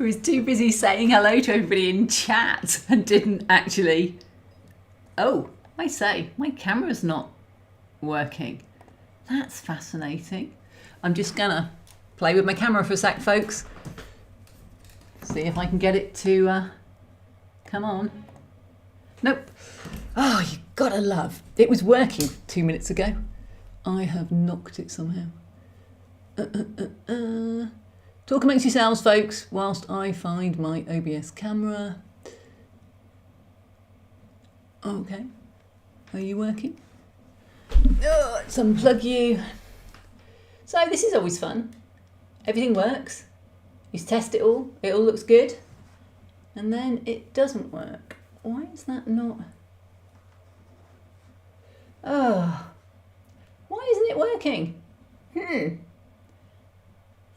I was too busy saying hello to everybody in chat and didn't actually... Oh, I say, my camera's not working. That's fascinating. I'm just gonna play with my camera for a sec, folks. See if I can get it to come on. Nope. Oh, you gotta love. It was working 2 minutes ago. I have knocked it somehow. Talk amongst yourselves, folks, whilst I find my OBS camera. Okay. Are you working? Oh, let's unplug you. So this is always fun. Everything works. You test it all looks good. And then it doesn't work. Why is that not? Oh, why isn't it working?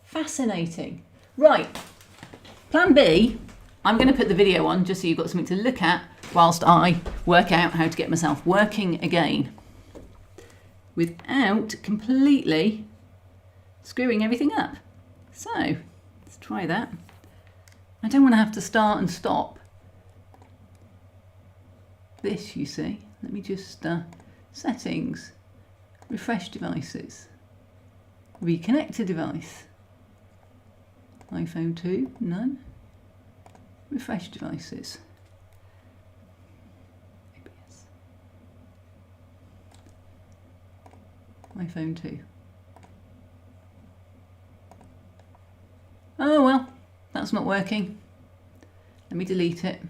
Fascinating. Right, plan B, I'm going to put the video on just so you've got something to look at whilst I work out how to get myself working again without completely screwing everything up. So let's try that. I don't want to have to start and stop this, you see. Let me just settings, refresh devices, reconnect a device. iPhone 2, none. Refresh devices. ABS. iPhone 2. Oh well, that's not working. Let me delete it.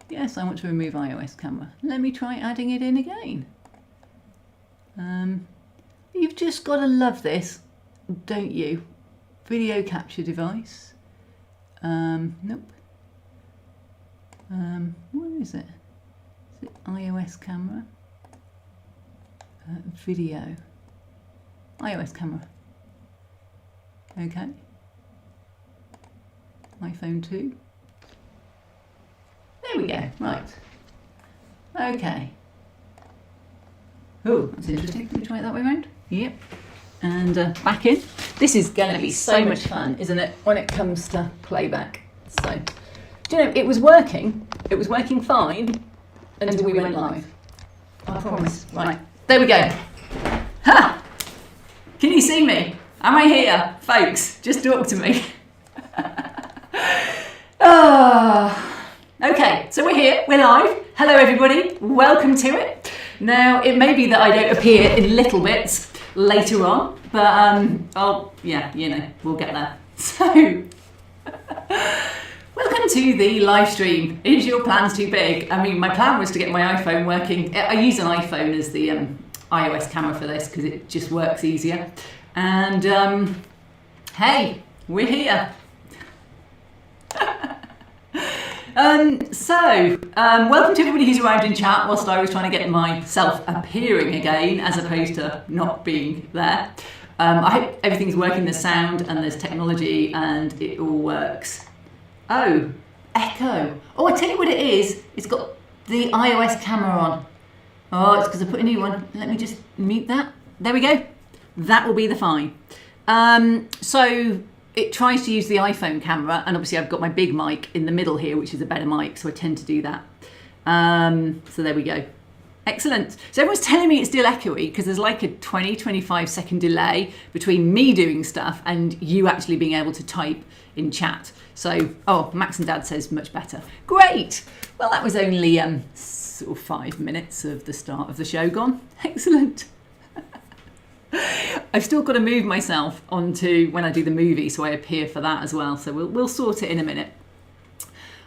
Yes, I want to remove iOS camera. Let me try adding it in again. You've just got to love this, don't you? Video capture device. Nope. Where is it? Is it iOS camera? Video. iOS camera. Okay. iPhone 2. There we go. Right. Okay. Oh, that's interesting. Can we try it that way around? Yep. And back in. This is going to be so much fun, isn't it, when it comes to playback? So, do you know, it was working fine until we went live. I promise. Right, there we go. Ha! Can you see me? Am I here? Folks, just talk to me. Okay, so we're here, we're live. Hello everybody, welcome to it. Now, it may be that I don't appear in little bits later on, but yeah, you know, we'll get there. So, welcome to the live stream. Is your plans too big? I mean, my plan was to get my iPhone working. I use an iPhone as the iOS camera for this because it just works easier. And hey, we're here. Welcome to everybody who's arrived in chat whilst I was trying to get myself appearing again as opposed to not being there. I hope everything's working, there's sound and there's technology and it all works. Oh, echo. Oh, I tell you what it is. It's got the iOS camera on. Oh, it's because I put a new one. Let me just mute that. There we go. That will be the fine. So it tries to use the iPhone camera, and obviously I've got my big mic in the middle here, which is a better mic, so I tend to do that. So there we go. Excellent. So everyone's telling me it's still echoey because there's like a 20-25 second delay between me doing stuff and you actually being able to type in chat. So, oh, Max and Dad says much better. Great. Well, that was only sort of 5 minutes of the start of the show gone. Excellent. I've still got to move myself onto when I do the movie, so I appear for that as well. So we'll sort it in a minute.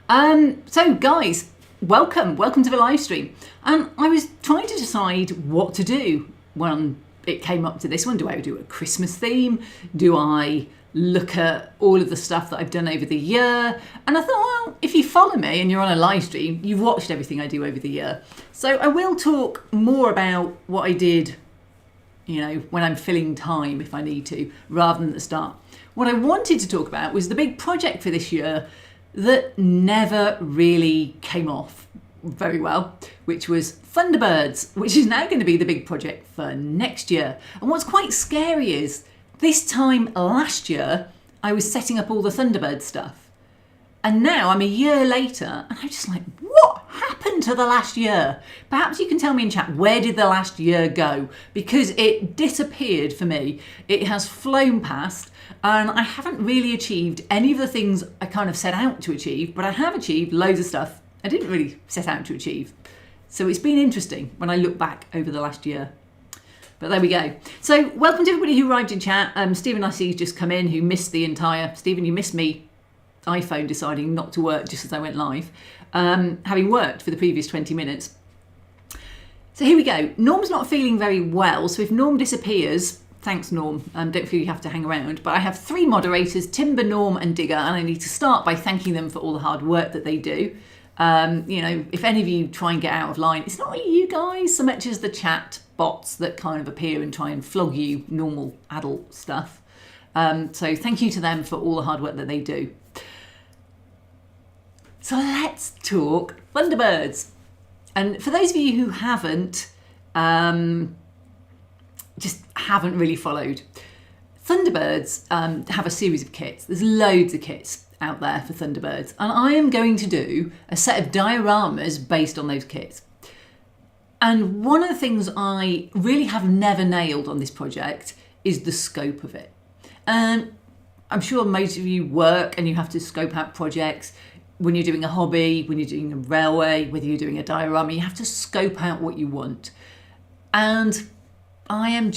So guys, welcome to the live stream. And I was trying to decide what to do when it came up to this one. Do I do a Christmas theme? Do I look at all of the stuff that I've done over the year? And I thought, well, if you follow me and you're on a live stream, you've watched everything I do over the year. So I will talk more about what I did, you know, when I'm filling time if I need to, rather than at the start. What I wanted to talk about was the big project for this year that never really came off very well, which was Thunderbirds, which is now going to be the big project for next year. And what's quite scary is this time last year, I was setting up all the Thunderbird stuff. And now I'm a year later and I'm just like, what happened to the last year? Perhaps you can tell me in chat, where did the last year go? Because it disappeared for me. It has flown past and I haven't really achieved any of the things I kind of set out to achieve, but I have achieved loads of stuff I didn't really set out to achieve. So it's been interesting when I look back over the last year. But there we go. So welcome to everybody who arrived in chat. Stephen, I see, has just come in, who missed the entire... Stephen, you missed me iPhone deciding not to work just as I went live, having worked for the previous 20 minutes. So here we go. Norm's not feeling very well, so if Norm disappears, thanks Norm, don't feel you have to hang around, but I have 3 moderators, Timber, Norm and Digger, and I need to start by thanking them for all the hard work that they do. You know, if any of you try and get out of line, it's not really you guys so much as the chat bots that kind of appear and try and flog you normal adult stuff. So thank you to them for all the hard work that they do. So let's talk Thunderbirds. And for those of you who haven't, just haven't really followed, Thunderbirds have a series of kits. There's loads of kits out there for Thunderbirds. And I am going to do a set of dioramas based on those kits. And one of the things I really have never nailed on this project is the scope of it. And I'm sure most of you work and you have to scope out projects. When you're doing a hobby, when you're doing a railway, whether you're doing a diorama, you have to scope out what you want. And I'm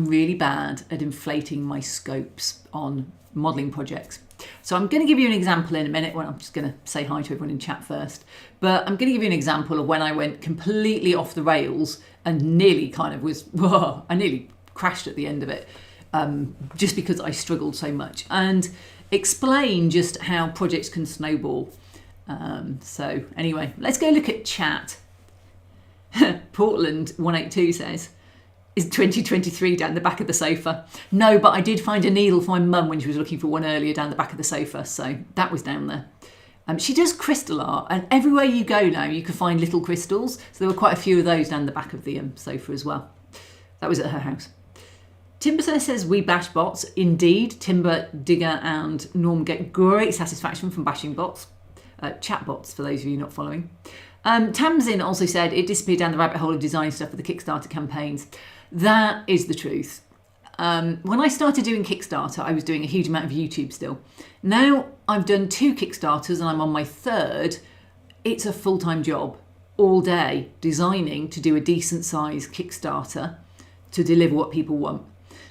really bad at inflating my scopes on modelling projects. So I'm going to give you an example in a minute. Well, I'm just going to say hi to everyone in chat first. But I'm going to give you an example of when I went completely off the rails and nearly kind of was, whoa, I nearly crashed at the end of it, just because I struggled so much. And explain just how projects can snowball. So anyway, let's go look at chat. Portland 182 says, is 2023 down the back of the sofa? No, but I did find a needle for my mum when she was looking for one earlier down the back of the sofa, so that was down there. She does crystal art, and everywhere you go now you can find little crystals, so there were quite a few of those down the back of the sofa as well. That was at her house. Timber says, we bash bots. Indeed, Timber, Digger and Norm get great satisfaction from bashing bots. Chat bots, for those of you not following. Tamsin also said, it disappeared down the rabbit hole of design stuff for the Kickstarter campaigns. That is the truth. When I started doing Kickstarter, I was doing a huge amount of YouTube still. Now I've done 2 Kickstarters and I'm on my 3rd. It's a full-time job, all day, designing to do a decent size Kickstarter to deliver what people want.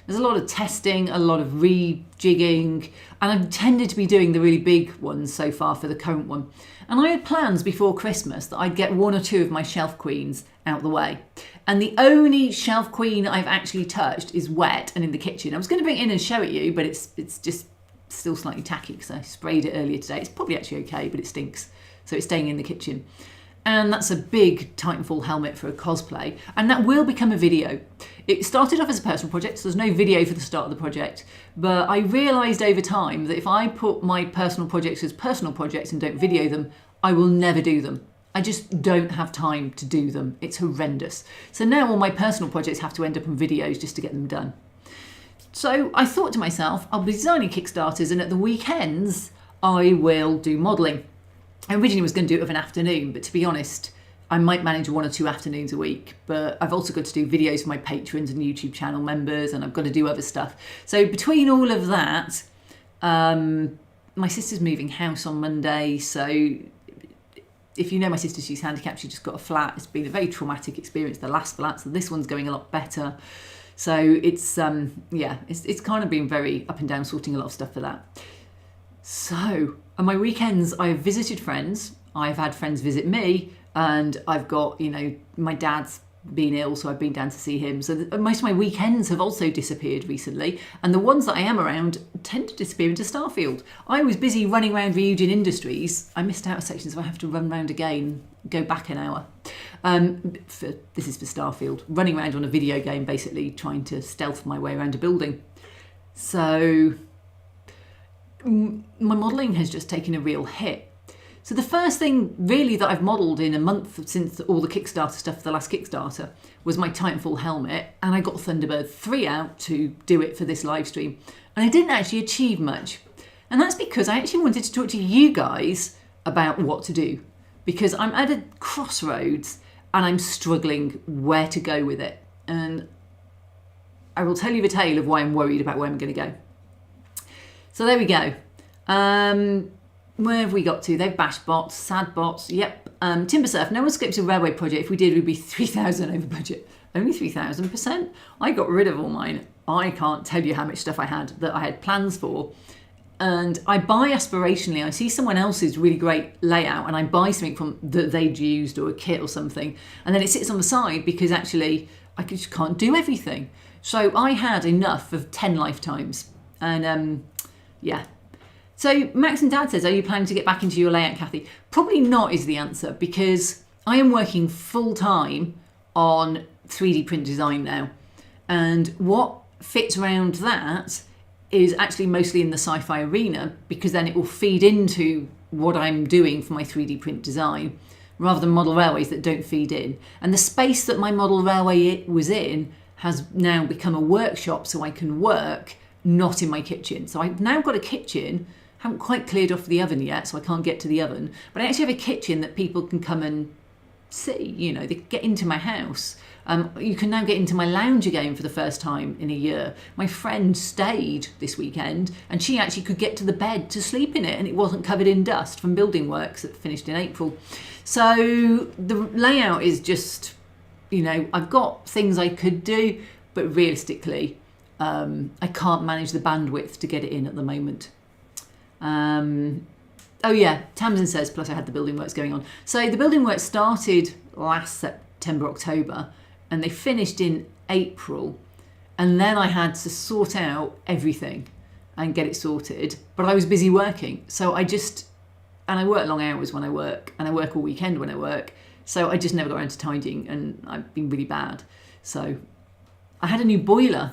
There's a lot of testing, a lot of rejigging, and I've tended to be doing the really big ones so far for the current one. And I had plans before Christmas that I'd get 1 or 2 of my shelf queens out the way. And the only shelf queen I've actually touched is wet and in the kitchen. I was going to bring it in and show it you, but it's just still slightly tacky because I sprayed it earlier today. It's probably actually okay, but it stinks. So it's staying in the kitchen. And that's a big Titanfall helmet for a cosplay. And that will become a video. It started off as a personal project, so there's no video for the start of the project. But I realised over time that if I put my personal projects as personal projects and don't video them, I will never do them. I just don't have time to do them. It's horrendous. So now all my personal projects have to end up in videos just to get them done. So I thought to myself, I'll be designing Kickstarters and at the weekends, I will do modelling. I originally was going to do it of an afternoon, but to be honest, I might manage 1 or 2 afternoons a week. But I've also got to do videos for my patrons and YouTube channel members, and I've got to do other stuff. So between all of that, my sister's moving house on Monday. So if you know my sister, she's handicapped, she just got a flat. It's been a very traumatic experience, the last flat, so this one's going a lot better. So it's, it's kind of been very up and down, sorting a lot of stuff for that. So on my weekends, I've visited friends. I've had friends visit me, and I've got, my dad's been ill, so I've been down to see him. So most of my weekends have also disappeared recently, and the ones that I am around tend to disappear into Starfield. I was busy running around Ryujin Industries. I missed out a section, so I have to run round again, go back an hour. This is for Starfield, running around on a video game, basically trying to stealth my way around a building. So my modelling has just taken a real hit. So the first thing really that I've modelled in a month since all the Kickstarter stuff, the last Kickstarter, was my Titanfall helmet, and I got Thunderbird 3 out to do it for this live stream. And I didn't actually achieve much. And that's because I actually wanted to talk to you guys about what to do, because I'm at a crossroads and I'm struggling where to go with it. And I will tell you the tale of why I'm worried about where I'm going to go. So there we go. Where have we got to? They've bashed bots, sad bots, yep. Timber Surf, no one skips a railway project. If we did, we'd be 3,000 over budget. Only 3,000%? I got rid of all mine. I can't tell you how much stuff I had that I had plans for. And I buy aspirationally. I see someone else's really great layout and I buy something from that they'd used or a kit or something. And then it sits on the side because actually I just can't do everything. So I had enough of 10 lifetimes. And yeah. So Max and Dad says, are you planning to get back into your layout, Kathy? Probably not is the answer, because I am working full time on 3D print design now. And what fits around that is actually mostly in the sci-fi arena, because then it will feed into what I'm doing for my 3D print design rather than model railways that don't feed in. And the space that my model railway was in has now become a workshop, so I can work not in my kitchen. So I've now got a kitchen. Haven't quite cleared off the oven yet, so I can't get to the oven, but I actually have a kitchen that people can come and see. You know, they get into my house. You can now get into my lounge again for the first time in a year. My friend stayed this weekend and she actually could get to the bed to sleep in it, and it wasn't covered in dust from building works that finished in April. So the layout is just, you know, I've got things I could do, but realistically, I can't manage the bandwidth to get it in at the moment. Oh yeah, Tamsin says, plus I had the building works going on. So the building works started last September, October, and they finished in April. And then I had to sort out everything and get it sorted. But I was busy working. So I work long hours when I work, and I work all weekend when I work. So I just never got around to tidying, and I've been really bad. So I had a new boiler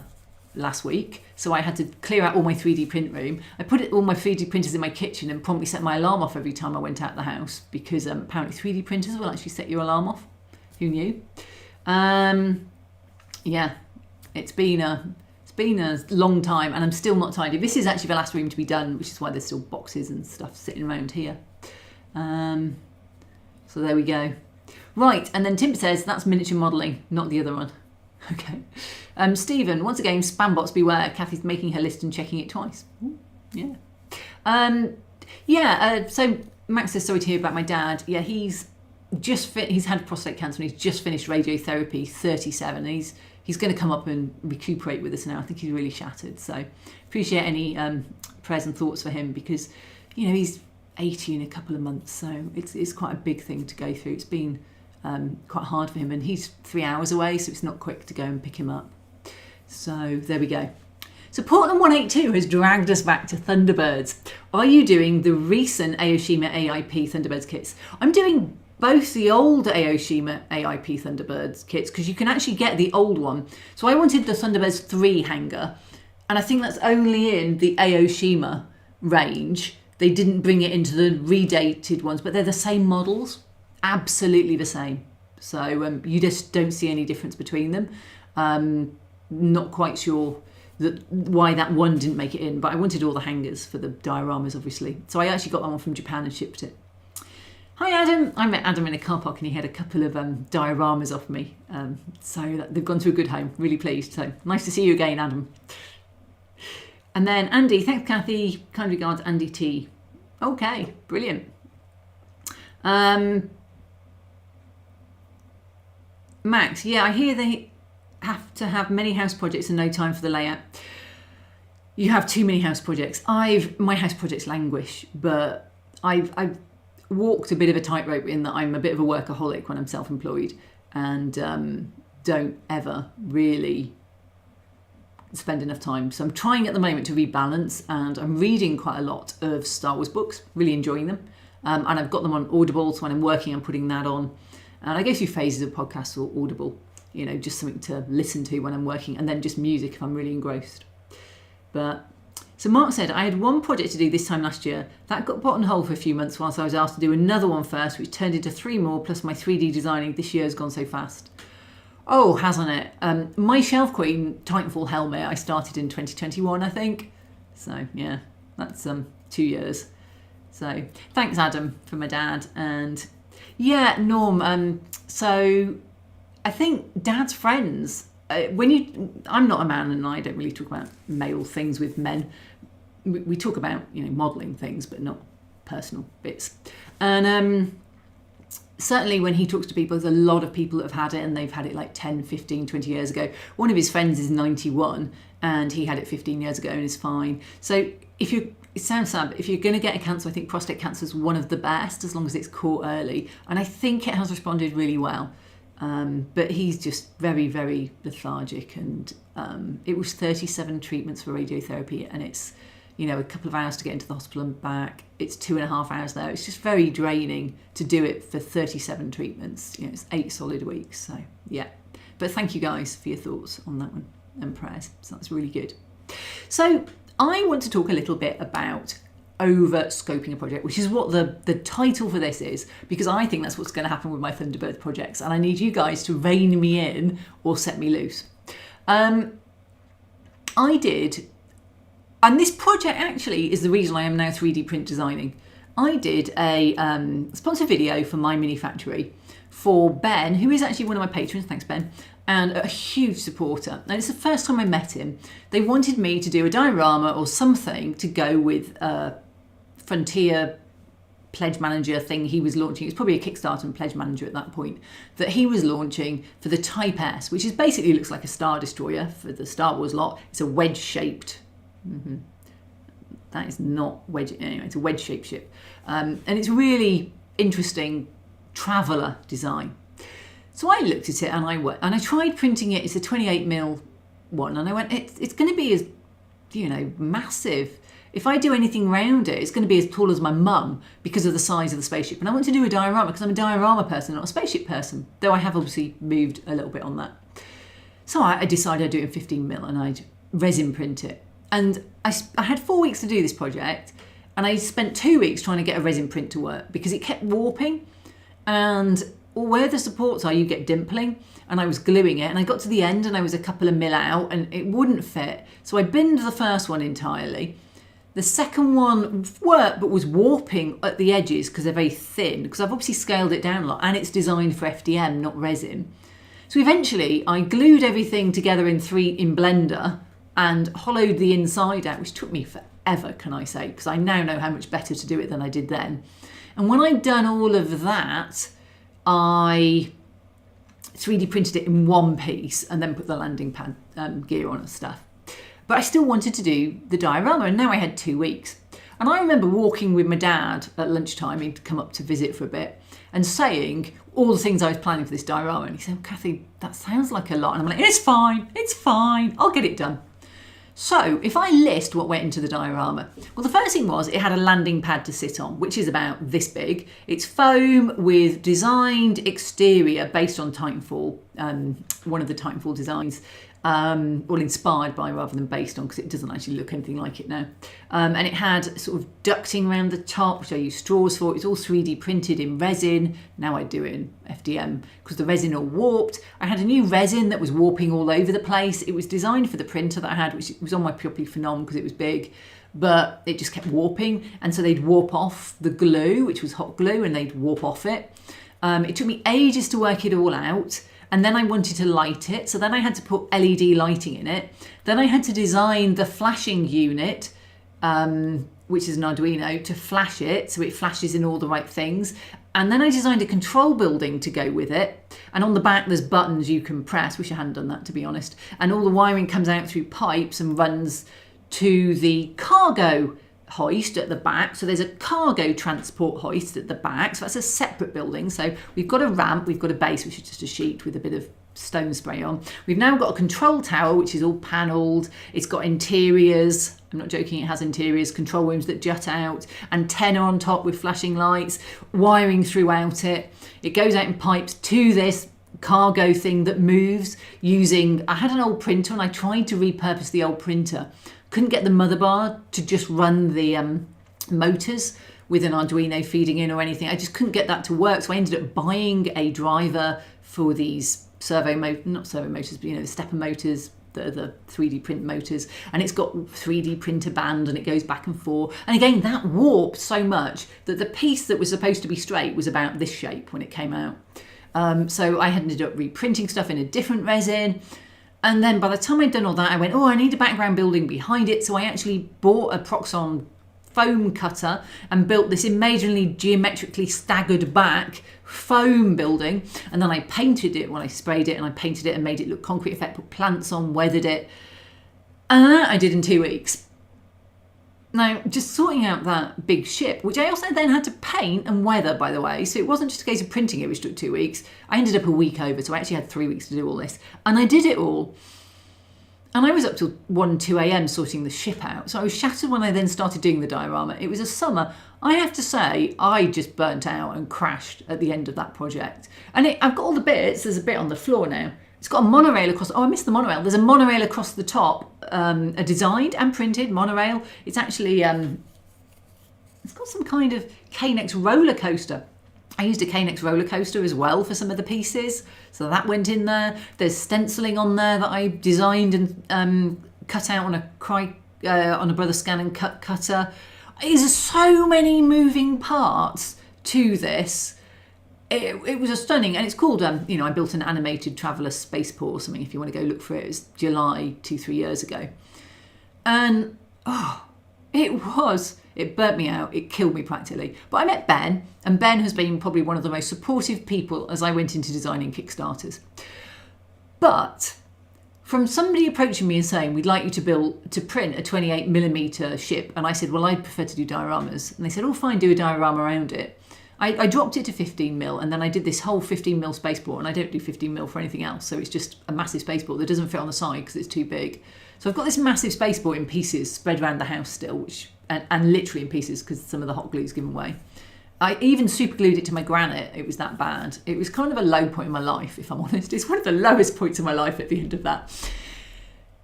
last week, so I had to clear out all my 3D print room. I put all my 3D printers in my kitchen and promptly set my alarm off every time I went out the house, because apparently 3D printers will actually set your alarm off. Who knew? Yeah, it's been a long time, and I'm still not tidy. This is actually the last room to be done, which is why there's still boxes and stuff sitting around here. So there we go. Right, and then Tim says that's miniature modelling, not the other one. Okay. Stephen, once again, spam bots beware. Kathy's making her list and checking it twice. Ooh, yeah. So Max says, sorry to hear about my dad. Yeah, he's had prostate cancer and he's just finished radiotherapy, 37. He's going to come up and recuperate with us now. I think he's really shattered. So appreciate any prayers and thoughts for him, because, you know, he's 80 in a couple of months. So it's quite a big thing to go through. It's been quite hard for him, and he's 3 hours away, so it's not quick to go and pick him up. So there we go. So Portland 182 has dragged us back to Thunderbirds. Are you doing the recent Aoshima AIP Thunderbirds kits? I'm doing both the old Aoshima AIP Thunderbirds kits, because you can actually get the old one. So I wanted the Thunderbirds 3 hanger, and I think that's only in the Aoshima range. They didn't bring it into the redated ones, but they're the same models. Absolutely the same. So you just don't see any difference between them. Not quite sure why that one didn't make it in, but I wanted all the hangers for the dioramas, obviously. So I actually got that one from Japan and shipped it. Hi Adam. I met Adam in a car park and he had a couple of dioramas off me. So they've gone to a good home. Really pleased. So nice to see you again, Adam. And then Andy, thanks Kathy. Kind regards, Andy T. Okay, brilliant. Max, yeah, I hear they have to have many house projects and no time for the layout. You have too many house projects. My house projects languish, but I've walked a bit of a tightrope in that I'm a bit of a workaholic when I'm self-employed, and don't ever really spend enough time. So I'm trying at the moment to rebalance, and I'm reading quite a lot of Star Wars books, really enjoying them. And I've got them on Audible, so when I'm working, I'm putting that on. And I go through phases of podcasts or Audible, you know, just something to listen to when I'm working, and then just music if I'm really engrossed. But So Mark said, I had one project to do this time last year. That got put on hold for a few months whilst I was asked to do another one first, which turned into 3 more, plus my 3D designing. This year has gone so fast. Oh, hasn't it? My Shelf Queen Titanfall helmet, I started in 2021, I think. So, yeah, that's 2 years. So, thanks, Adam, for my dad. And, yeah, Norm, so I think Dad's friends... I'm not a man and I don't really talk about male things with men. We talk about, modelling things, but not personal bits. And certainly when he talks to people, there's a lot of people that have had it and they've had it like 10, 15, 20 years ago. One of his friends is 91 and he had it 15 years ago and is fine. So it sounds sad, but if you're going to get a cancer, I think prostate cancer is one of the best as long as it's caught early. And I think it has responded really well. But he's just very, very lethargic, and it was 37 treatments for radiotherapy, and it's, a couple of hours to get into the hospital and back. It's 2.5 hours there. It's just very draining to do it for 37 treatments. It's 8 solid weeks. So, yeah. But thank you guys for your thoughts on that one and prayers. So that's really good. So I want to talk a little bit about over scoping a project, which is what the title for this is, because I think that's what's going to happen with my Thunderbirds projects, and I need you guys to rein me in or set me loose. I did, and this project actually is the reason I am now 3D print designing. I did a sponsored video for My Mini Factory for Ben, who is actually one of my patrons, thanks Ben, and a huge supporter. And it's the first time I met him. They wanted me to do a diorama or something to go with Frontier Pledge Manager thing he was launching. It's probably a Kickstarter and Pledge Manager at that point that he was launching for the Type S, which is basically looks like a Star Destroyer for the Star Wars lot. It's a wedge-shaped. That is not wedge. Anyway, it's a wedge-shaped ship, and it's really interesting traveller design. So I looked at it and I tried printing it. It's a 28mm one, and I went, it's going to be as massive. If I do anything around it, it's going to be as tall as my mum because of the size of the spaceship. And I want to do a diorama because I'm a diorama person, not a spaceship person, though I have obviously moved a little bit on that. So I decided I'd do it in 15mm and I'd resin print it. And I had 4 weeks to do this project, and I spent 2 weeks trying to get a resin print to work because it kept warping, and where the supports are, you get dimpling, and I was gluing it, and I got to the end and I was a couple of mil out and it wouldn't fit. So I binned the first one entirely. The second one worked but was warping at the edges because they're very thin, because I've obviously scaled it down a lot, and it's designed for FDM, not resin. So eventually I glued everything together in Blender and hollowed the inside out, which took me forever, can I say, because I now know how much better to do it than I did then. And when I'd done all of that, I 3D printed it in one piece and then put the landing pad gear on and stuff. But I still wanted to do the diorama, and now I had 2 weeks. And I remember walking with my dad at lunchtime, he'd come up to visit for a bit, and saying all the things I was planning for this diorama. And he said, Kathy, that sounds like a lot. And I'm like, it's fine, I'll get it done. So if I list what went into the diorama, well, the first thing was it had a landing pad to sit on, which is about this big. It's foam with designed exterior based on Titanfall, one of the Titanfall designs, well, inspired by rather than based on, because it doesn't actually look anything like it now. And it had sort of ducting around the top, which I used straws for. It's all 3D printed in resin. Now I do it in FDM because the resin all warped. I had a new resin that was warping all over the place. It was designed for the printer that I had, which was on my Purely Phenom because it was big, but it just kept warping. And so they'd warp off the glue, which was hot glue, and they'd warp off it. It took me ages to work it all out. And then I wanted to light it, so then I had to put LED lighting in it. Then I had to design the flashing unit, which is an Arduino, to flash it, so it flashes in all the right things. And then I designed a control building to go with it. And on the back there's buttons you can press, wish I hadn't done that to be honest. And all the wiring comes out through pipes and runs to the cargo hoist at the back. So there's a cargo transport hoist at the back, so that's a separate building. So we've got a ramp, we've got a base, which is just a sheet with a bit of stone spray on. We've now got a control tower, which is all panelled. It's got interiors, I'm not joking, it has interiors, control rooms that jut out, antenna on top with flashing lights, wiring throughout it. It goes out in pipes to this cargo thing that moves using, I had an old printer and I tried to repurpose the old printer, couldn't get the motherboard to just run the motors with an Arduino feeding in or anything. I just couldn't get that to work. So I ended up buying a driver for these not servo motors, but the stepper motors, the 3D print motors, and it's got 3D printer band and it goes back and forth. And again, that warped so much that the piece that was supposed to be straight was about this shape when it came out. So I ended up reprinting stuff in a different resin. And then by the time I'd done all that, I went, I need a background building behind it. So I actually bought a Proxon foam cutter and built this amazingly geometrically staggered back foam building. And then I painted it when I sprayed it, and I painted it and made it look concrete effect, put plants on, weathered it. And that I did in 2 weeks. Now, just sorting out that big ship, which I also then had to paint and weather, by the way. So it wasn't just a case of printing it, which took 2 weeks. I ended up a week over, so I actually had 3 weeks to do all this. And I did it all. And I was up till 1, 2 a.m. sorting the ship out. So I was shattered when I then started doing the diorama. It was a summer. I have to say, I just burnt out and crashed at the end of that project. And I've got all the bits. There's a bit on the floor now. It's got a monorail across. I missed the monorail. There's a monorail across the top, a designed and printed monorail. It's actually, it's got some kind of K-Nex roller coaster. I used a K-Nex roller coaster as well for some of the pieces, so that went in there. There's stenciling on there that I designed and cut out on a Brother Scan and Cut cutter. There's so many moving parts to this. It was a stunning, and it's called, I built an animated traveller spaceport or something, if you want to go look for it. It was July 2-3 years ago. And, it burnt me out. It killed me practically. But I met Ben, and Ben has been probably one of the most supportive people as I went into designing Kickstarters. But from somebody approaching me and saying, we'd like you to print a 28mm ship, and I said, well, I'd prefer to do dioramas. And they said, fine, do a diorama around it. I dropped it to 15mm, and then I did this whole 15mm spaceport, and I don't do 15mm for anything else, so it's just a massive spaceport that doesn't fit on the side because it's too big. So I've got this massive spaceport in pieces spread around the house still, and literally in pieces because some of the hot glue's given way. I even super glued it to my granite. It was that bad. It was kind of a low point in my life, if I'm honest. It's one of the lowest points in my life at the end of that.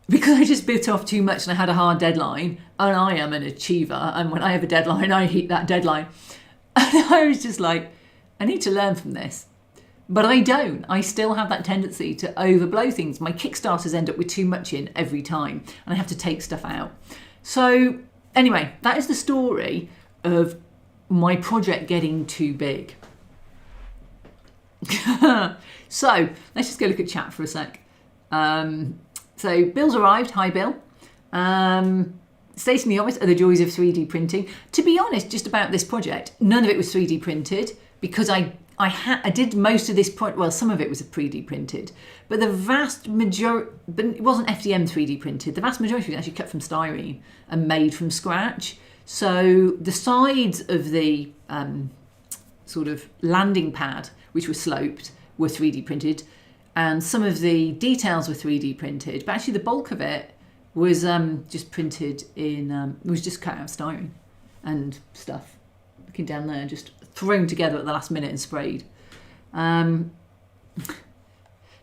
Because I just bit off too much and I had a hard deadline, and I am an achiever, and when I have a deadline, I hit that deadline. And I was just like, I need to learn from this. But I don't. I still have that tendency to overblow things. My Kickstarters end up with too much in every time, and I have to take stuff out. So anyway, that is the story of my project getting too big. So let's just go look at chat for a sec. So Bill's arrived. Hi, Bill. Stating the obvious are the joys of 3D printing. To be honest, just about this project, none of it was 3D printed because I did most of this project. Well, some of it was 3D printed, but the vast majority, but it wasn't FDM 3D printed. The vast majority was actually cut from styrene and made from scratch. So the sides of the sort of landing pad, which was sloped, were 3D printed, and some of the details were 3D printed. But actually, the bulk of it was just printed in, was just cut out of styrene and stuff. Looking down there, just thrown together at the last minute and sprayed.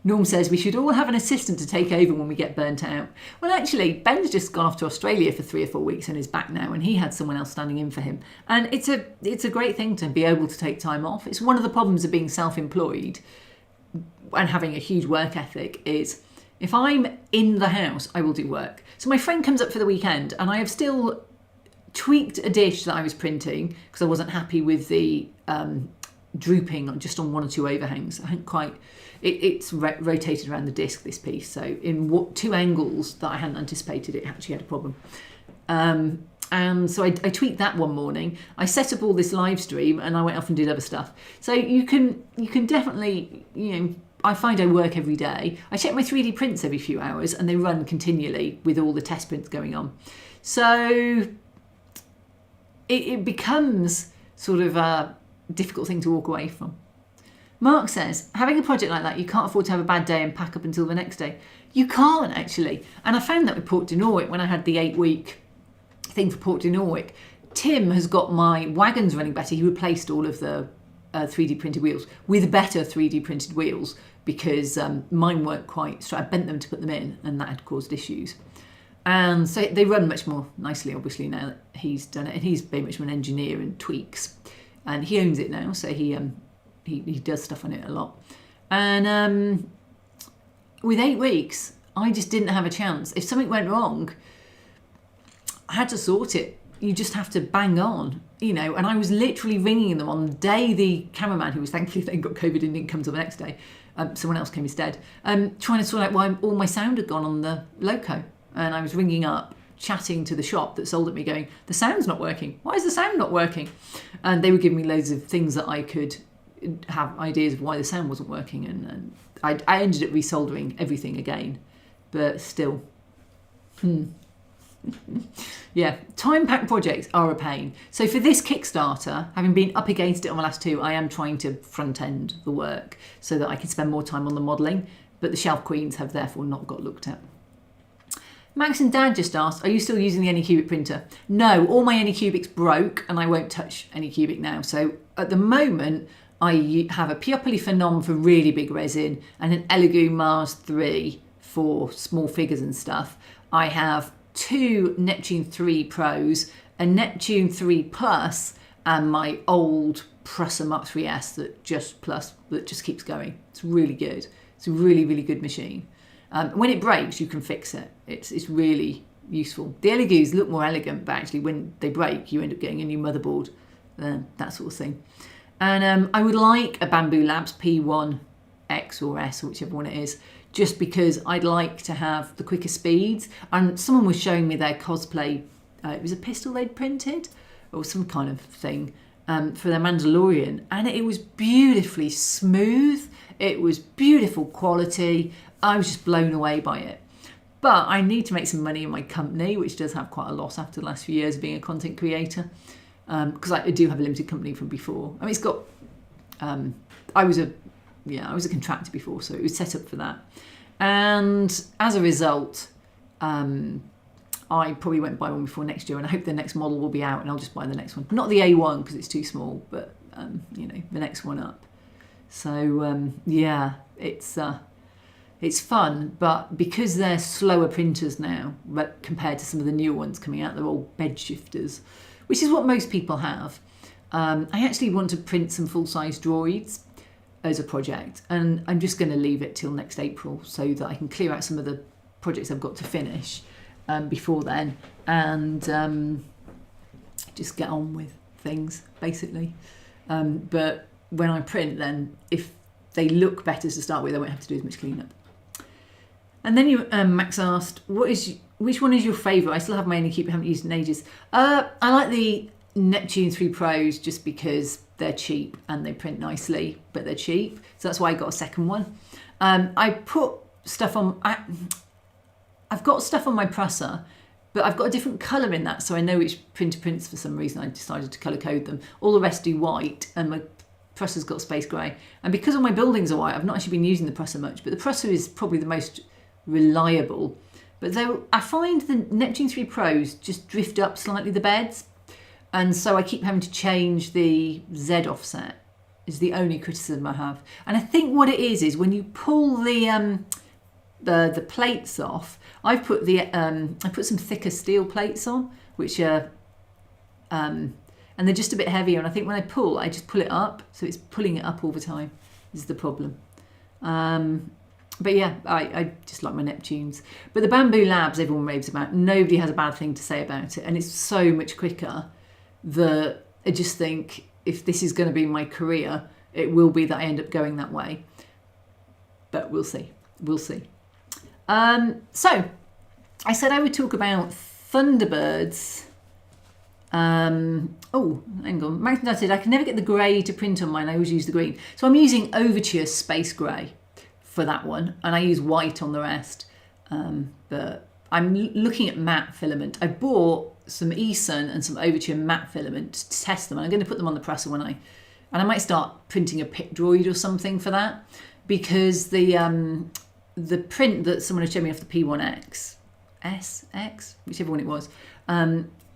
Norm says we should all have an assistant to take over when we get burnt out. Well, actually, Ben's just gone off to Australia for 3 or 4 weeks and is back now, and he had someone else standing in for him. And it's a great thing to be able to take time off. It's one of the problems of being self-employed and having a huge work ethic is if I'm in the house, I will do work. So my friend comes up for the weekend, and I have still tweaked a dish that I was printing because I wasn't happy with the drooping just on 1 or 2 overhangs. I hadn't quite, it's rotated around the disc, this piece. So in 2 angles that I hadn't anticipated, it actually had a problem. And so I tweaked that one morning. I set up all this live stream, and I went off and did other stuff. So you can definitely, I find I work every day. I check my 3D prints every few hours, and they run continually with all the test prints going on. So it becomes sort of a difficult thing to walk away from. Mark says, having a project like that, you can't afford to have a bad day and pack up until the next day. You can't, actually. And I found that with Port de Norwick when I had the 8-week thing for Port de Norwick. Tim has got my wagons running better. He replaced all of the 3D printed wheels with better 3D printed wheels because mine weren't quite straight. I bent them to put them in, and that had caused issues. And so they run much more nicely, obviously, now that he's done it. And he's very much an engineer and tweaks. And he owns it now, so he does stuff on it a lot. And with 8 weeks, I just didn't have a chance. If something went wrong, I had to sort it. You just have to bang on, you know. And I was literally ringing them on the day the cameraman, who was thankfully then got COVID and didn't come till the next day, someone else came instead, trying to sort out why all my sound had gone on the loco. And I was ringing up, chatting to the shop that sold it me, going, the sound's not working. Why is the sound not working? And they were giving me loads of things that I could have ideas of why the sound wasn't working. And I ended up resoldering everything again. But still, yeah, time-packed projects are a pain. So for this Kickstarter, having been up against it on the last 2, I am trying to front-end the work so that I can spend more time on the modelling. But the Shelf Queens have therefore not got looked at. Max and Dad just asked, are you still using the Anycubic printer? No, all my Anycubics broke and I won't touch Anycubic now. So at the moment, I have a Peopoly Phenom for really big resin and an Elegoo Mars 3 for small figures and stuff. I have 2 Neptune 3 Pros, a Neptune 3 Plus, and my old Prusa Mark 3S that just keeps going. It's really good. It's a really, really good machine. When it breaks, you can fix it. It's really useful. The Elegoos look more elegant, but actually when they break, you end up getting a new motherboard, that sort of thing. And I would like a Bamboo Labs P1X or S, or whichever one it is, just because I'd like to have the quicker speeds. And someone was showing me their cosplay, it was a pistol they'd printed, or some kind of thing, for their Mandalorian. And it was beautifully smooth. It was beautiful quality. I was just blown away by it. But I need to make some money in my company, which does have quite a loss after the last few years of being a content creator. Because I do have a limited company from before. I mean, it's got, I was a contractor before, so it was set up for that. And as a result, I probably won't buy one before next year, and I hope the next model will be out and I'll just buy the next one. Not the A1 because it's too small, but the next one up. So yeah, it's fun, but because they're slower printers now, but compared to some of the newer ones coming out, they're all bed shifters, which is what most people have. I actually want to print some full-size droids as a project, and I'm just going to leave it till next April so that I can clear out some of the projects I've got to finish before then, and just get on with things, basically. But when I print, then if they look better to start with, I won't have to do as much cleanup. And then Max asked, which one is your favourite? I still have my Anycubic, haven't used it in ages. I like the Neptune 3 Pros just because they're cheap and they print nicely, but they're cheap. So that's why I got a second one. I put stuff on, I've got stuff on my Prusa, but I've got a different colour in that, so I know which printer prints for some reason. I decided to colour code them. All the rest do white, and my Prusa's got space grey. And because all my buildings are white, I've not actually been using the Prusa much, but the Prusa is probably the most reliable. But I find the Neptune 3 Pros just drift up slightly, the beds, and so I keep having to change the Z offset, is the only criticism I have. And I think what it is when you pull the plates off, I put some thicker steel plates on, which are and they're just a bit heavier, and I think when I just pull it up, so it's pulling it up all the time is the problem. But yeah, I just like my Neptunes. But the Bamboo Labs, everyone raves about. Nobody has a bad thing to say about it, and it's so much quicker that I just think if this is going to be my career, it will be that I end up going that way. But we'll see. We'll see. So I said I would talk about Thunderbirds. Oh, hang on. Max said I can never get the grey to print on mine. I always use the green. So I'm using Overture Space Grey for that one, and I use white on the rest. But I'm looking at matte filament. I bought some eSun and some Overture matte filament to test them. I'm going to put them on the Prusa and I might start printing a pit droid or something for that, because the print that someone had shown me off the P1X, SX, whichever one it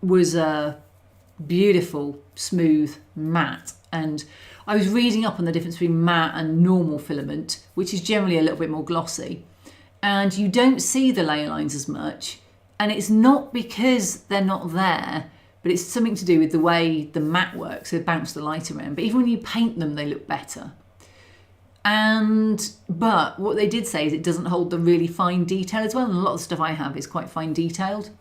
was a beautiful, smooth matte. And I was reading up on the difference between matte and normal filament, which is generally a little bit more glossy. And you don't see the layer lines as much And it's not because they're not there, but it's something to do with the way the mat works. They bounce the light around. But even when you paint them, they look better. But what they did say is it doesn't hold the really fine detail as well. And a lot of the stuff I have is quite fine detailed.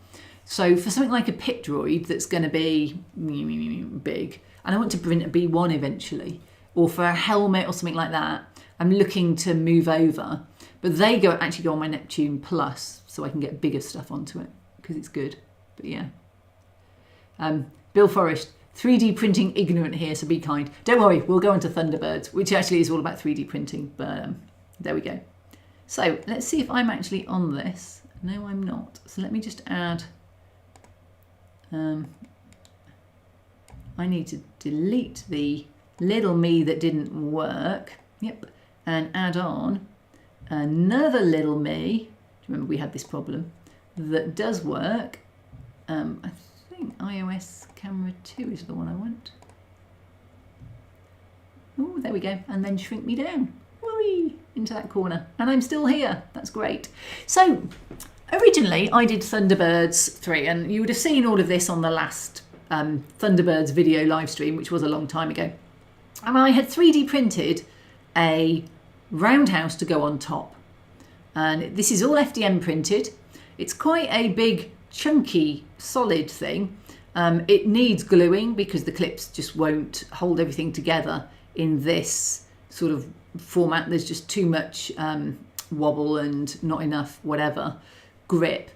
So for something like a pit droid that's going to be big, and I want to print a B1 eventually, or for a helmet or something like that, I'm looking to move over. But they actually go on my Neptune Plus, so I can get bigger stuff onto it because it's good. But yeah. Bill Forrest, 3D printing ignorant here, so be kind. Don't worry, we'll go into Thunderbirds, which actually is all about 3D printing, but there we go. So let's see if I'm actually on this. No, I'm not. So let me just add, I need to delete the little me that didn't work. Yep, and add on another little me. Remember we had this problem that does work. I think iOS camera 2 is the one I want. Oh, there we go. And then shrink me down. Whee! Into that corner. And I'm still here. That's great. So originally I did Thunderbirds 3, and you would have seen all of this on the last Thunderbirds video live stream, which was a long time ago. And I had 3D printed a roundhouse to go on top. And this is all FDM printed. It's quite a big, chunky, solid thing. It needs gluing because the clips just won't hold everything together in this sort of format. There's just too much wobble and not enough whatever grip.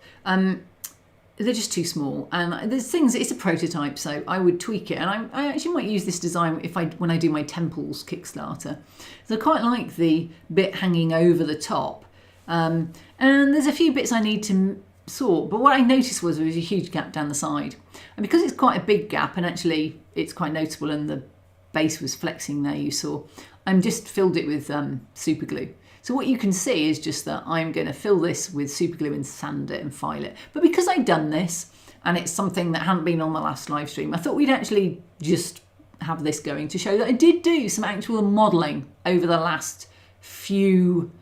They're just too small, and there's things. It's a prototype, so I would tweak it, and I actually might use this design when I do my Temples Kickstarter. So I quite like the bit hanging over the top, and there's a few bits I need to sort. But what I noticed was there was a huge gap down the side, and because it's quite a big gap, and actually it's quite noticeable, and the base was flexing there. You saw, I'm just filled it with super glue. So what you can see is just that I'm going to fill this with super glue and sand it and file it. But because I'd done this, and it's something that hadn't been on the last live stream, I thought we'd actually just have this going to show that I did do some actual modelling over the last few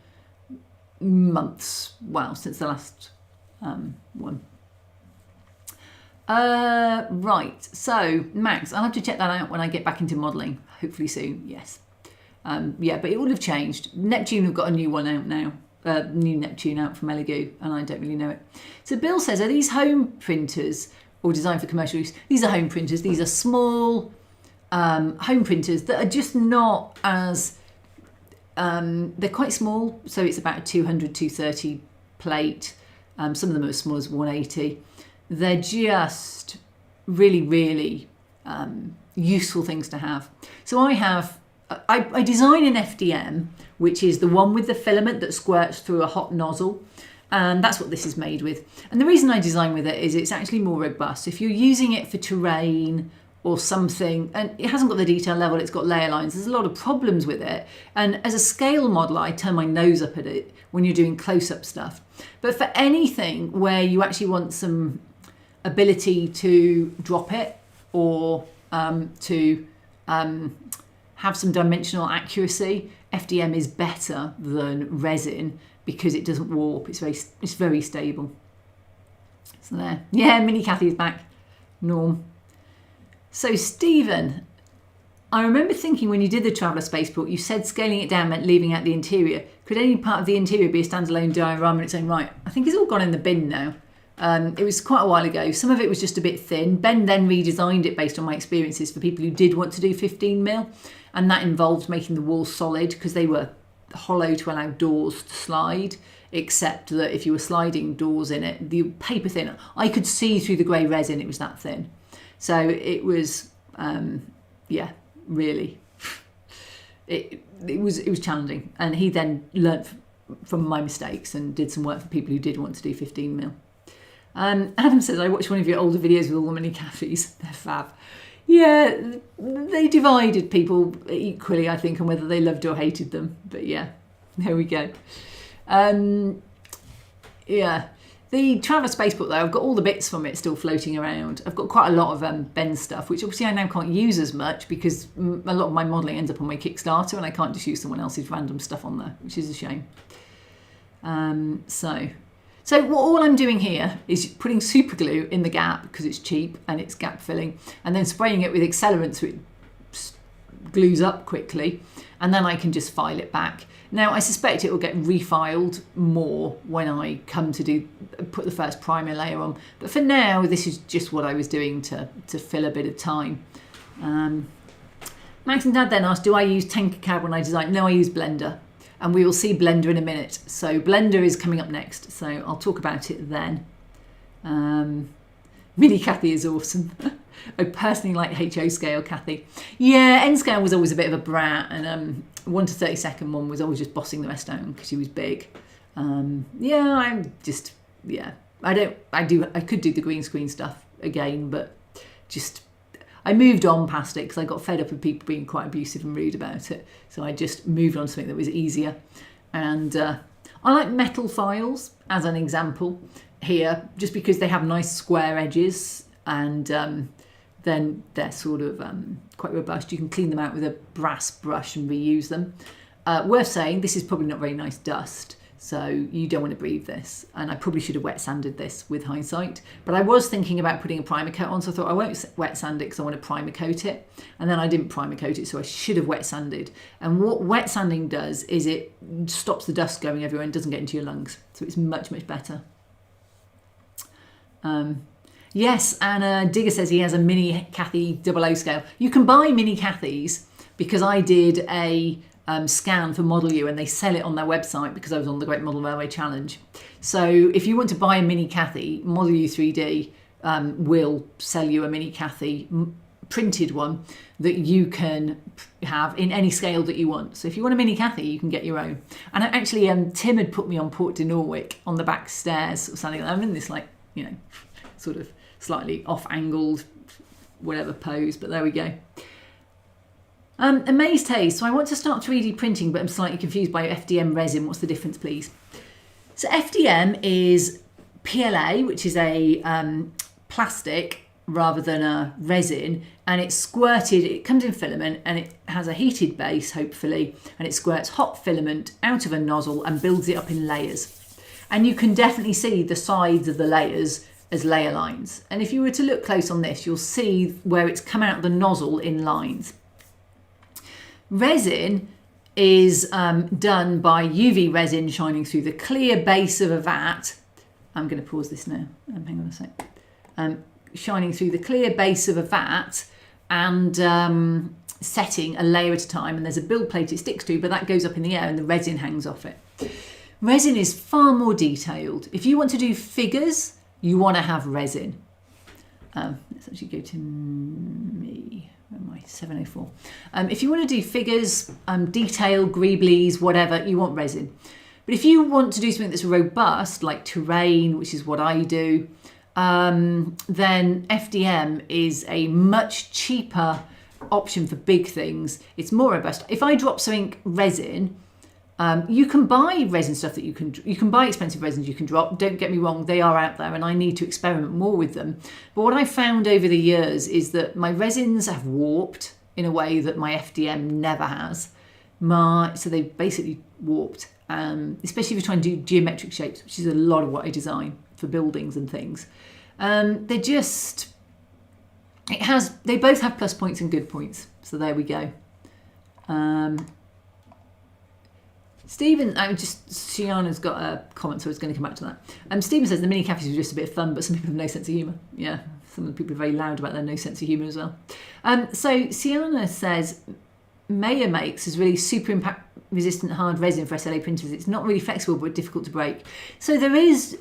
months. Well, since the last one. Right, so Max, I'll have to check that out when I get back into modelling, hopefully soon, yes. Yeah, but it would have changed. Neptune have got a new one out now, new Neptune out from Elegoo, and I don't really know it. So Bill says, are these home printers or designed for commercial use? These are home printers. These are small home printers that are just not as, they're quite small, so it's about a 200, 230 plate. Some of them are as small as 180. They're just really, really useful things to have. So I design an FDM, which is the one with the filament that squirts through a hot nozzle. And that's what this is made with. And the reason I design with it is it's actually more robust. If you're using it for terrain or something, and it hasn't got the detail level, it's got layer lines, there's a lot of problems with it. And as a scale modeler, I turn my nose up at it when you're doing close-up stuff. But for anything where you actually want some ability to drop it or to have some dimensional accuracy, FDM is better than resin because it doesn't warp. It's very stable. So there. Yeah, Mini Kathy's back. Norm. So Stephen, I remember thinking when you did the Traveller Spaceport, you said scaling it down meant leaving out the interior. Could any part of the interior be a standalone diorama in its own right? I think it's all gone in the bin now. It was quite a while ago. Some of it was just a bit thin. Ben then redesigned it based on my experiences for people who did want to do 15mm. And that involved making the walls solid because they were hollow to allow doors to slide, except that if you were sliding doors in it, the paper thin, I could see through the grey resin, it was that thin. So it was, yeah, really, it was challenging. And he then learnt from my mistakes and did some work for people who did want to do 15mm. Adam says, I watched one of your older videos with all the mini cafes. They're fab. Yeah, they divided people equally, I think, on whether they loved or hated them. But yeah, there we go. Yeah, the Traveller Spaceport, though, I've got all the bits from it still floating around. I've got quite a lot of Ben's stuff, which obviously I now can't use as much because a lot of my modelling ends up on my Kickstarter and I can't just use someone else's random stuff on there, which is a shame. So, So all I'm doing here is putting super glue in the gap because it's cheap and it's gap filling, and then spraying it with accelerant so it glues up quickly, and then I can just file it back. Now I suspect it will get refiled more when I come to put the first primer layer on, but for now this is just what I was doing to fill a bit of time. Max and Dad then asked, do I use Tinkercad when I design? No, I use Blender, and we will see Blender in a minute. So Blender is coming up next, so I'll talk about it then. Mini Kathy is awesome. I personally like HO scale Kathy. Yeah, N scale was always a bit of a brat, and 1 to 32nd one was always just bossing the rest down because she was big. I could do the green screen stuff again, but just I moved on past it because I got fed up with people being quite abusive and rude about it. So I just moved on to something that was easier. And I like metal files as an example here, just because they have nice square edges, and then they're sort of quite robust. You can clean them out with a brass brush and reuse them. Worth saying, this is probably not very nice dust, so you don't want to breathe this. And I probably should have wet sanded this with hindsight, but I was thinking about putting a primer coat on, so I thought I won't wet sand it because I want to primer coat it. And then I didn't primer coat it, so I should have wet sanded. And what wet sanding does is it stops the dust going everywhere and doesn't get into your lungs. So it's much, much better. Yes, and Digger says he has a mini Kathy 00 scale. You can buy mini Kathys because I did a scan for Model U and they sell it on their website because I was on the Great Model Railway Challenge. So if you want to buy a mini Kathy, Model U 3D will sell you a mini Kathy printed one that you can have in any scale that you want. So if you want a mini Kathy, you can get your own. And actually, Tim had put me on Port de Norwich on the back stairs, or something. I'm in this sort of slightly off-angled, whatever pose, but there we go. Amazed Haze, so I want to start 3D printing, but I'm slightly confused by FDM resin. What's the difference, please? So FDM is PLA, which is a plastic rather than a resin, and it's squirted, it comes in filament, and it has a heated base, hopefully, and it squirts hot filament out of a nozzle and builds it up in layers. And you can definitely see the sides of the layers as layer lines. And if you were to look close on this, you'll see where it's come out of the nozzle in lines. Resin is done by UV resin shining through the clear base of a vat. I'm going to pause this now. Hang on a sec. Shining through the clear base of a vat and setting a layer at a time. And there's a build plate it sticks to, but that goes up in the air and the resin hangs off it. Resin is far more detailed. If you want to do figures, you want to have resin. Let's actually go to me. Where am I? 704. If you want to do figures, detail, greeblies, whatever, you want resin. But if you want to do something that's robust, like terrain, which is what I do, then FDM is a much cheaper option for big things. It's more robust. If I drop something resin, you can buy resin stuff that you can buy expensive resins you can drop. Don't get me wrong, they are out there and I need to experiment more with them. But what I found over the years is that my resins have warped in a way that my FDM never has. So they've basically warped, especially if you're trying to do geometric shapes, which is a lot of what I design for buildings and things. They both have plus points and good points. So there we go. Stephen, Shiana's got a comment, so I was going to come back to that. Stephen says the mini cafes are just a bit of fun, but some people have no sense of humour. Yeah, some of the people are very loud about their no sense of humour as well. So Shiana says Maya makes is really super impact resistant hard resin for SLA printers. It's not really flexible but difficult to break. So there is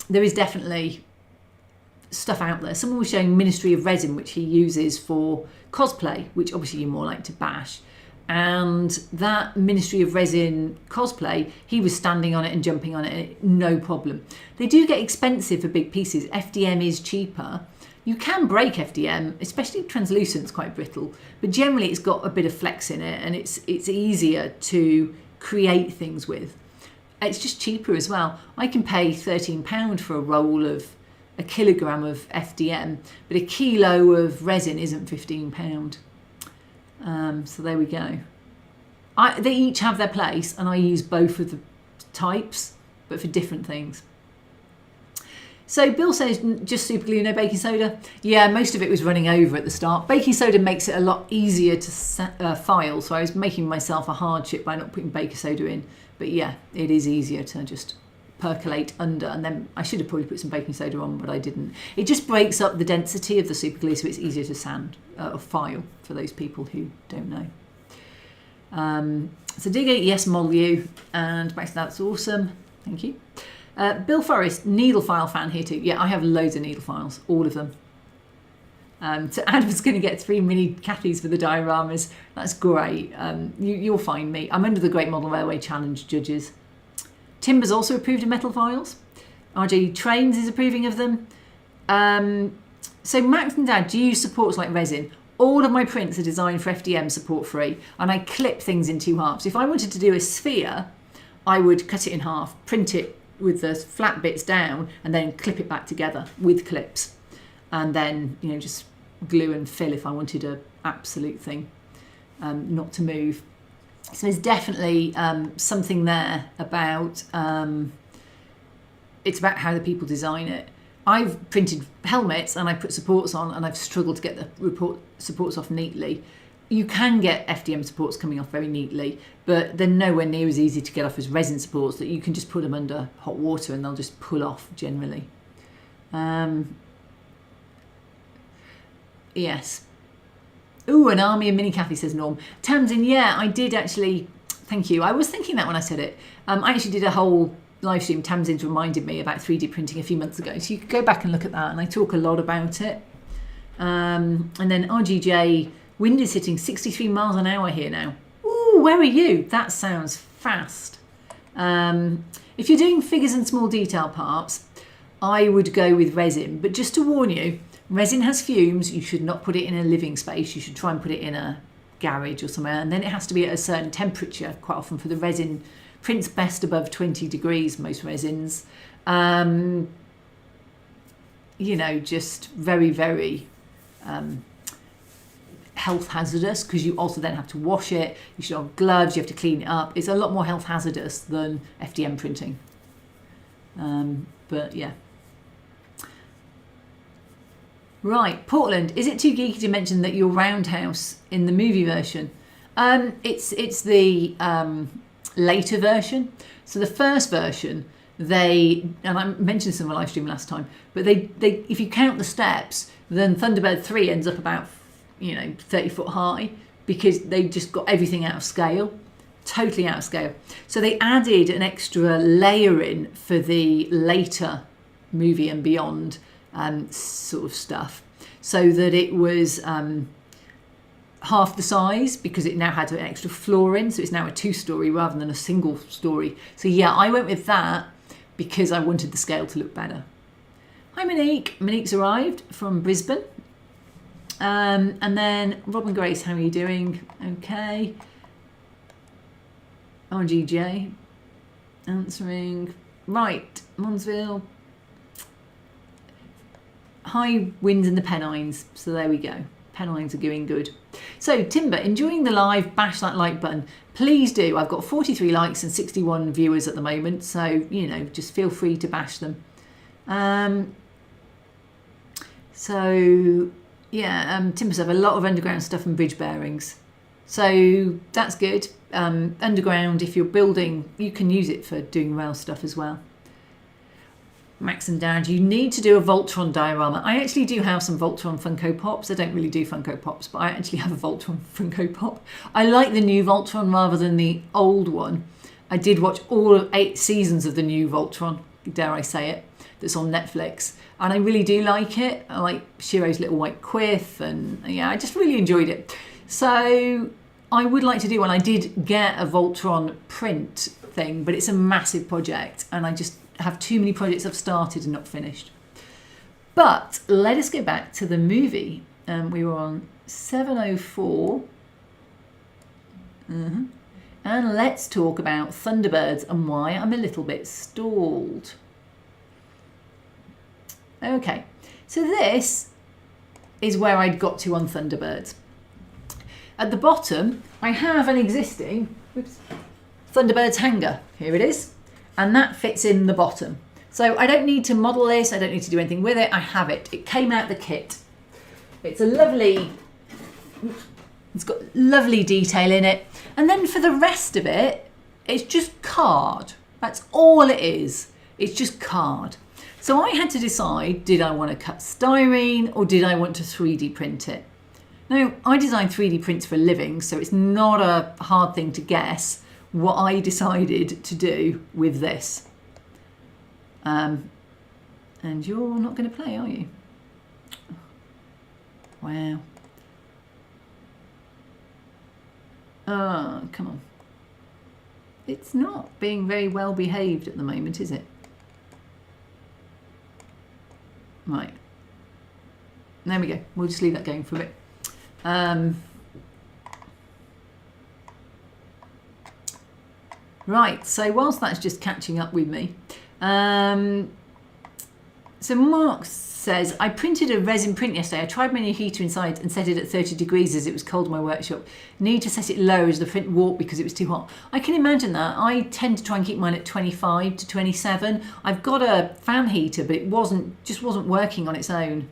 definitely stuff out there. Someone was showing Ministry of Resin, which he uses for cosplay, which obviously you're more like to bash. And that Ministry of Resin cosplay, he was standing on it and jumping on it, no problem. They do get expensive for big pieces. FDM is cheaper. You can break FDM, especially translucent's quite brittle, but generally it's got a bit of flex in it and it's easier to create things with. It's just cheaper as well. I can pay £13 for a roll of a kilogram of FDM, but a kilo of resin isn't £15. So there we go. They each have their place and I use both of the types, but for different things. So Bill says just super glue, no baking soda. Yeah, most of it was running over at the start. Baking soda makes it a lot easier to file, so I was making myself a hardship by not putting baking soda in. But yeah, it is easier to just percolate under, and then I should have probably put some baking soda on, but I didn't. It just breaks up the density of the super glue, so it's easier to sand or file for those people who don't know. So Digger, yes, Model U, and Max, that's awesome. Thank you. Bill Forrest, needle file fan here too. Yeah, I have loads of needle files, all of them. So Adam's going to get 3 mini Cathys for the dioramas. That's great. You'll find me. I'm under the Great Model Railway Challenge judges. Timber's also approved of metal files. RJ Trains is approving of them. So Max and Dad, do you use supports like resin? All of my prints are designed for FDM support free, and I clip things in 2 halves. If I wanted to do a sphere, I would cut it in half, print it with the flat bits down, and then clip it back together with clips, and then just glue and fill if I wanted a absolute thing not to move. So there's definitely something there about it's about how the people design it. I've printed helmets and I put supports on, and I've struggled to get the supports off neatly. You can get FDM supports coming off very neatly, but they're nowhere near as easy to get off as resin supports that you can just put them under hot water and they'll just pull off generally. Yes. Ooh, an army of mini Cathy, says Norm. Tamsin, yeah, I did actually. Thank you. I was thinking that when I said it. I actually did a whole live stream. Tamsin's reminded me about 3D printing a few months ago, so you could go back and look at that, and I talk a lot about it. And then RGJ, wind is hitting 63 miles an hour here now. Ooh, where are you? That sounds fast. If you're doing figures and small detail parts, I would go with resin, but just to warn you, resin has fumes. You should not put it in a living space. You should try and put it in a garage or somewhere, and then it has to be at a certain temperature quite often for the resin. Prints best above 20 degrees, most resins. Just very, very health hazardous, because you also then have to wash it. You should have gloves, you have to clean it up. It's a lot more health hazardous than FDM printing. But yeah. Right, Portland, is it too geeky to mention that your roundhouse in the movie version? It's the later version. So the first version, and I mentioned this in my live stream last time, but they if you count the steps, then Thunderbird 3 ends up about 30 foot high, because they just got everything out of scale, totally out of scale. So they added an extra layer in for the later movie and beyond sort of stuff, so that it was half the size, because it now had an extra floor in, so it's now a 2-story rather than a single story. So yeah, I went with that because I wanted the scale to look better. Hi Monique. Monique's arrived from Brisbane. And then Robin Grace, how are you doing? Okay. RGJ answering. Right, Monsville. High winds in the Pennines, so there we go. Pennines are doing good. So Timber, enjoying the live, bash that like button. Please do. I've got 43 likes and 61 viewers at the moment, so just feel free to bash them. Timbers have a lot of underground stuff and bridge bearings, so that's good. Underground, if you're building, you can use it for doing rail stuff as well. Max and Dad, you need to do a Voltron diorama. I actually do have some Voltron Funko Pops. I don't really do Funko Pops, but I actually have a Voltron Funko Pop. I like the new Voltron rather than the old one. I did watch all 8 seasons of the new Voltron, dare I say it, that's on Netflix. And I really do like it. I like Shiro's little white quiff, and yeah, I just really enjoyed it. So I would like to do one. I did get a Voltron print thing, but it's a massive project, and I just have too many projects I've started and not finished. But let us go back to the movie. We were on 7:04. And let's talk about Thunderbirds and why I'm a little bit stalled. Okay, so this is where I'd got to on Thunderbirds. At the bottom, I have an existing Thunderbirds hanger. Here it is. And that fits in the bottom. So I don't need to model this, I don't need to do anything with it, I have it. It came out the kit. It's a lovely, it's got lovely detail in it. And then for the rest of it, it's just card. That's all it is. It's just card. So I had to decide, did I want to cut styrene or did I want to 3D print it? Now, I design 3D prints for a living, so it's not a hard thing to guess what I decided to do with this. And you're not going to play, are you? Wow. Oh, come on. It's not being very well behaved at the moment, is it? Right. There we go. We'll just leave that going for a bit. Right, so whilst that's just catching up with me, so Mark says, I printed a resin print yesterday. I tried my new heater inside and set it at 30 degrees as it was cold in my workshop. Need to set it low as the print warped because it was too hot. I can imagine that. I tend to try and keep mine at 25 to 27. I've got a fan heater, but it just wasn't working on its own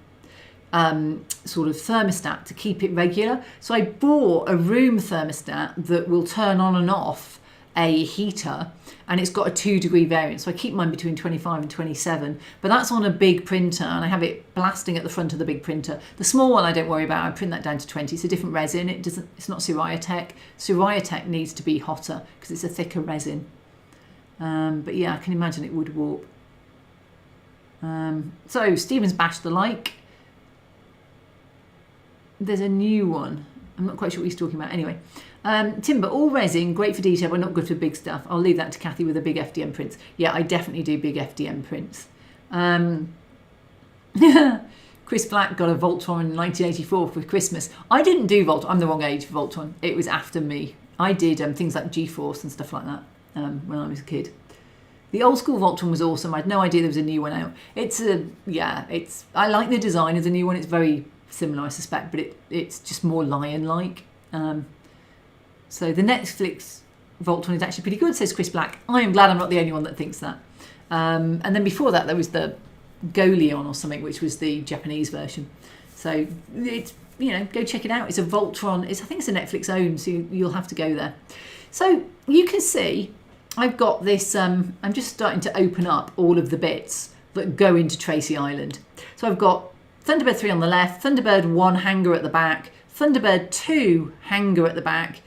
sort of thermostat to keep it regular. So I bought a room thermostat that will turn on and off a heater, and it's got a 2-degree variance, so I keep mine between 25 and 27, but that's on a big printer and I have it blasting at the front of the big printer. The small one I don't worry about, I print that down to 20. It's a different resin. It's not Suriatech. Suriatech needs to be hotter because it's a thicker resin, but yeah, I can imagine it would warp. So Stephen's bashed the like. There's a new one, I'm not quite sure what he's talking about. Anyway, timber, all resin, great for detail, but not good for big stuff. I'll leave that to Kathy with the big FDM prints. Yeah, I definitely do big FDM prints. Chris Black got a Voltron in 1984 for Christmas. I didn't do Voltron. I'm the wrong age for Voltron. It was after me. I did things like G-Force and stuff like that when I was a kid. The old school Voltron was awesome. I had no idea there was a new one out. I like the design of the new one. It's very similar, I suspect, but it's just more lion-like. So the Netflix Voltron is actually pretty good, says Chris Black. I am glad I'm not the only one that thinks that. And then before that, there was the Goleon or something, which was the Japanese version. So it's, go check it out. It's a Voltron. I think it's a Netflix own, so you'll have to go there. So you can see I've got this. I'm just starting to open up all of the bits that go into Tracy Island. So I've got Thunderbird 3 on the left, Thunderbird 1 hanger at the back, Thunderbird 2 hanger at the back,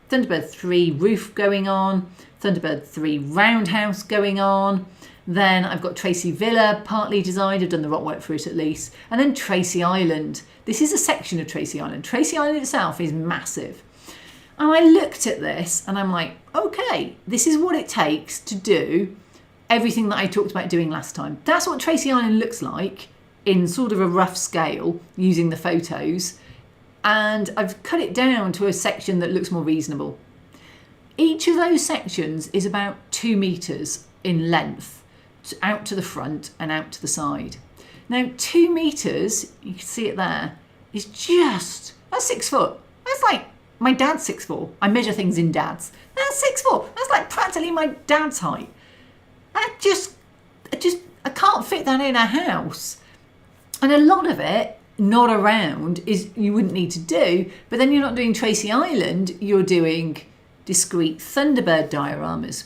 Thunderbird 3 roof going on, Thunderbird 3 roundhouse going on. Then I've got Tracy Villa partly designed. I've done the rock work for it at least. And then Tracy Island. This is a section of Tracy Island. Tracy Island itself is massive. And I looked at this and I'm like, okay, this is what it takes to do everything that I talked about doing last time. That's what Tracy Island looks like in sort of a rough scale using the photos. And I've cut it down to a section that looks more reasonable. Each of those sections is about 2 meters in length, out to the front and out to the side. Now 2 meters, you can see it there, is that's 6 foot. That's like my dad's 6'4". I measure things in dads. That's 6'4". That's like practically my dad's height. I can't fit that in a house. And a lot of it, not around, is you wouldn't need to do, but then you're not doing Tracy Island, you're doing discrete Thunderbird dioramas.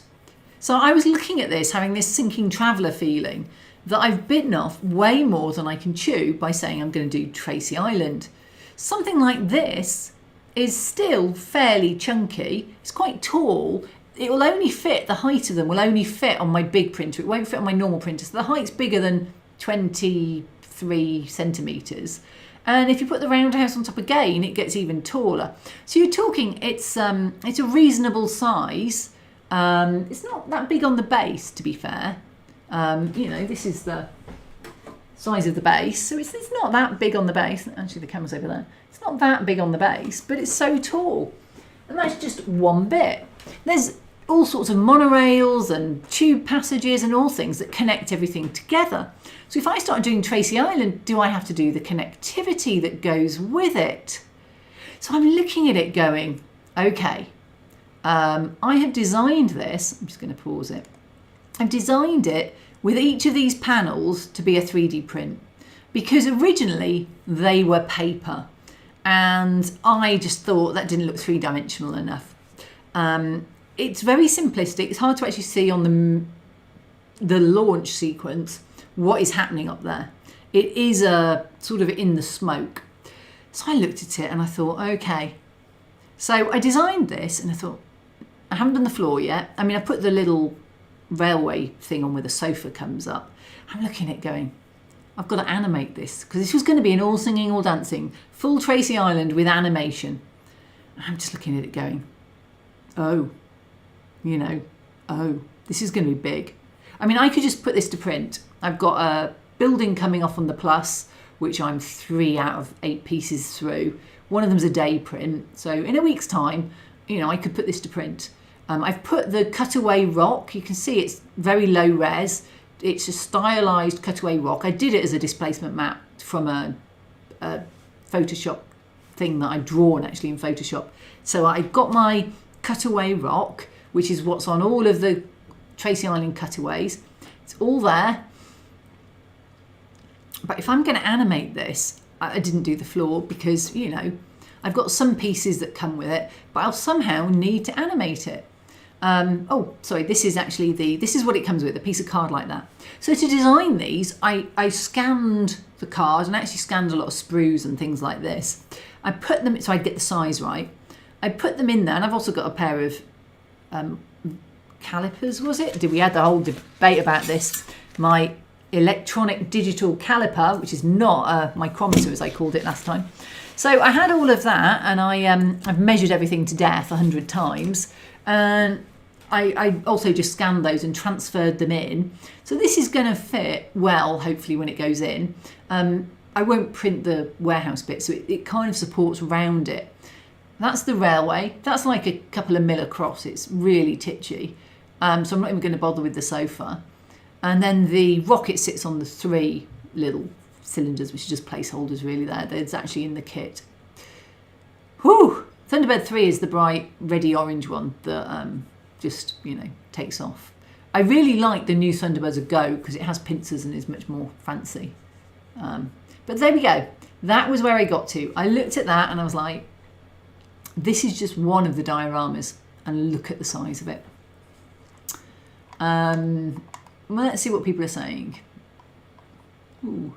So I was looking at this, having this sinking traveller feeling that I've bitten off way more than I can chew by saying I'm going to do Tracy Island. Something like this is still fairly chunky. It's quite tall. It will only fit, the height of them will only fit on my big printer. It won't fit on my normal printer. So the height's bigger than 23 centimetres. And if you put the roundhouse on top again, it gets even taller. So you're talking, it's a reasonable size. It's not that big on the base, to be fair. This is the size of the base, so it's not that big on the base. Actually, the camera's over there. It's not that big on the base, but it's so tall. And that's just one bit. There's all sorts of monorails and tube passages and all things that connect everything together. So if I start doing Tracy Island, do I have to do the connectivity that goes with it? So I'm looking at it going, okay, I have designed this. I'm just going to pause it. I've designed it with each of these panels to be a 3D print, because originally they were paper and I just thought that didn't look three-dimensional enough. It's very simplistic. It's hard to actually see on the launch sequence what is happening up there. It is a sort of in the smoke. So I looked at it and I thought, okay. So I designed this and I thought, I haven't done the floor yet. I mean, I put the little railway thing on where the sofa comes up. I'm looking at it going, I've got to animate this, because this was going to be an all singing, all dancing, full Tracy Island with animation. I'm just looking at it going, oh, this is going to be big. I mean, I could just put this to print. I've got a building coming off on the Plus, which I'm 3 out of 8 pieces through. One of them's a day print. So in a week's time, I could put this to print. I've put the cutaway rock. You can see it's very low res. It's a stylized cutaway rock. I did it as a displacement map from a Photoshop thing that I'd drawn actually in Photoshop. So I've got my cutaway rock, which is what's on all of the Tracy Island cutaways. It's all there. But if I'm going to animate this, I didn't do the floor because, I've got some pieces that come with it, but I'll somehow need to animate it. This is what it comes with, a piece of card like that. So to design these, I scanned the card and actually scanned a lot of sprues and things like this. I put them, so I'd get the size right. I put them in there, and I've also got a pair of calipers, was it? We had the whole debate about this. My electronic digital caliper, which is not a micrometer as I called it last time. So I had all of that, and I've measured everything to death 100 times, and I also just scanned those and transferred them in. So this is going to fit well, hopefully, when it goes in. I won't print the warehouse bit, so it kind of supports around it. That's the railway. That's like a couple of mil across. It's really titchy. So I'm not even going to bother with the sofa. And then the rocket sits on the 3 little cylinders, which are just placeholders really there. There's actually in the kit. Whew! Thunderbird 3 is the bright reddy orange one that just, takes off. I really like the new Thunderbirds Go because it has pincers and is much more fancy. But there we go. That was where I got to. I looked at that and I was like, this is just one of the dioramas, and look at the size of it. Let's see what people are saying. Ooh.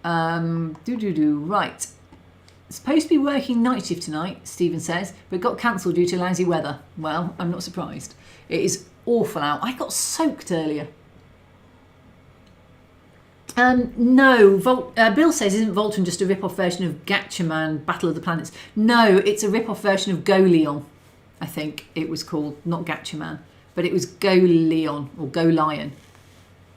Right. Supposed to be working night shift tonight, Stephen says, but got cancelled due to lousy weather. Well, I'm not surprised. It is awful out. I got soaked earlier. No, Bill says, isn't Voltron just a rip-off version of Gatchaman Battle of the Planets? No, it's a rip-off version of Go Leon, I think it was called, not Gatchaman, but it was Go Leon or Go Lion,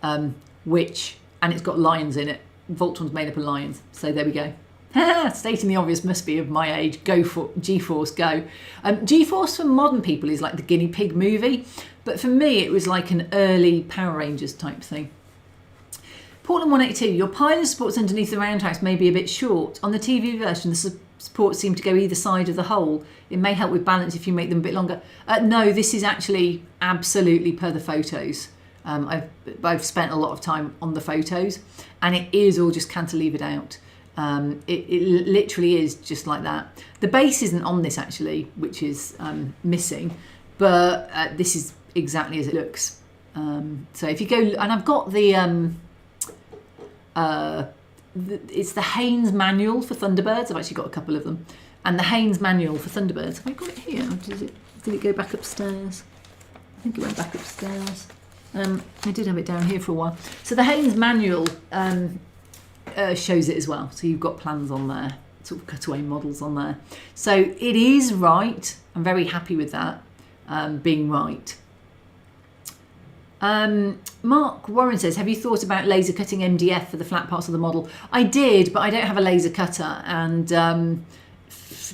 and it's got lions in it. Voltron's made up of lions, so there we go. Stating the obvious must be of my age. Go for G-Force, go. G-Force for modern people is like the guinea pig movie, but for me it was like an early Power Rangers type thing. Portland 182, your pylon supports underneath the roundhouse may be a bit short. On the TV version, the supports seem to go either side of the hole. It may help with balance if you make them a bit longer. No, this is actually absolutely per the photos. I've spent a lot of time on the photos, and it is all just cantilevered out. It literally is just like that. The base isn't on this actually, which is missing, but this is exactly as it looks. So if you go, and I've got it's the Haynes manual for Thunderbirds. I've actually got a couple of them, and the Haynes manual for Thunderbirds. Have I got it here? Did it go back upstairs? I think it went back upstairs. I did have it down here for a while. So the Haynes manual shows it as well. So you've got plans on there, sort of cutaway models on there. So it is right. I'm very happy with that being right. Mark Warren says, have you thought about laser cutting MDF for the flat parts of the model? I did, but I don't have a laser cutter, and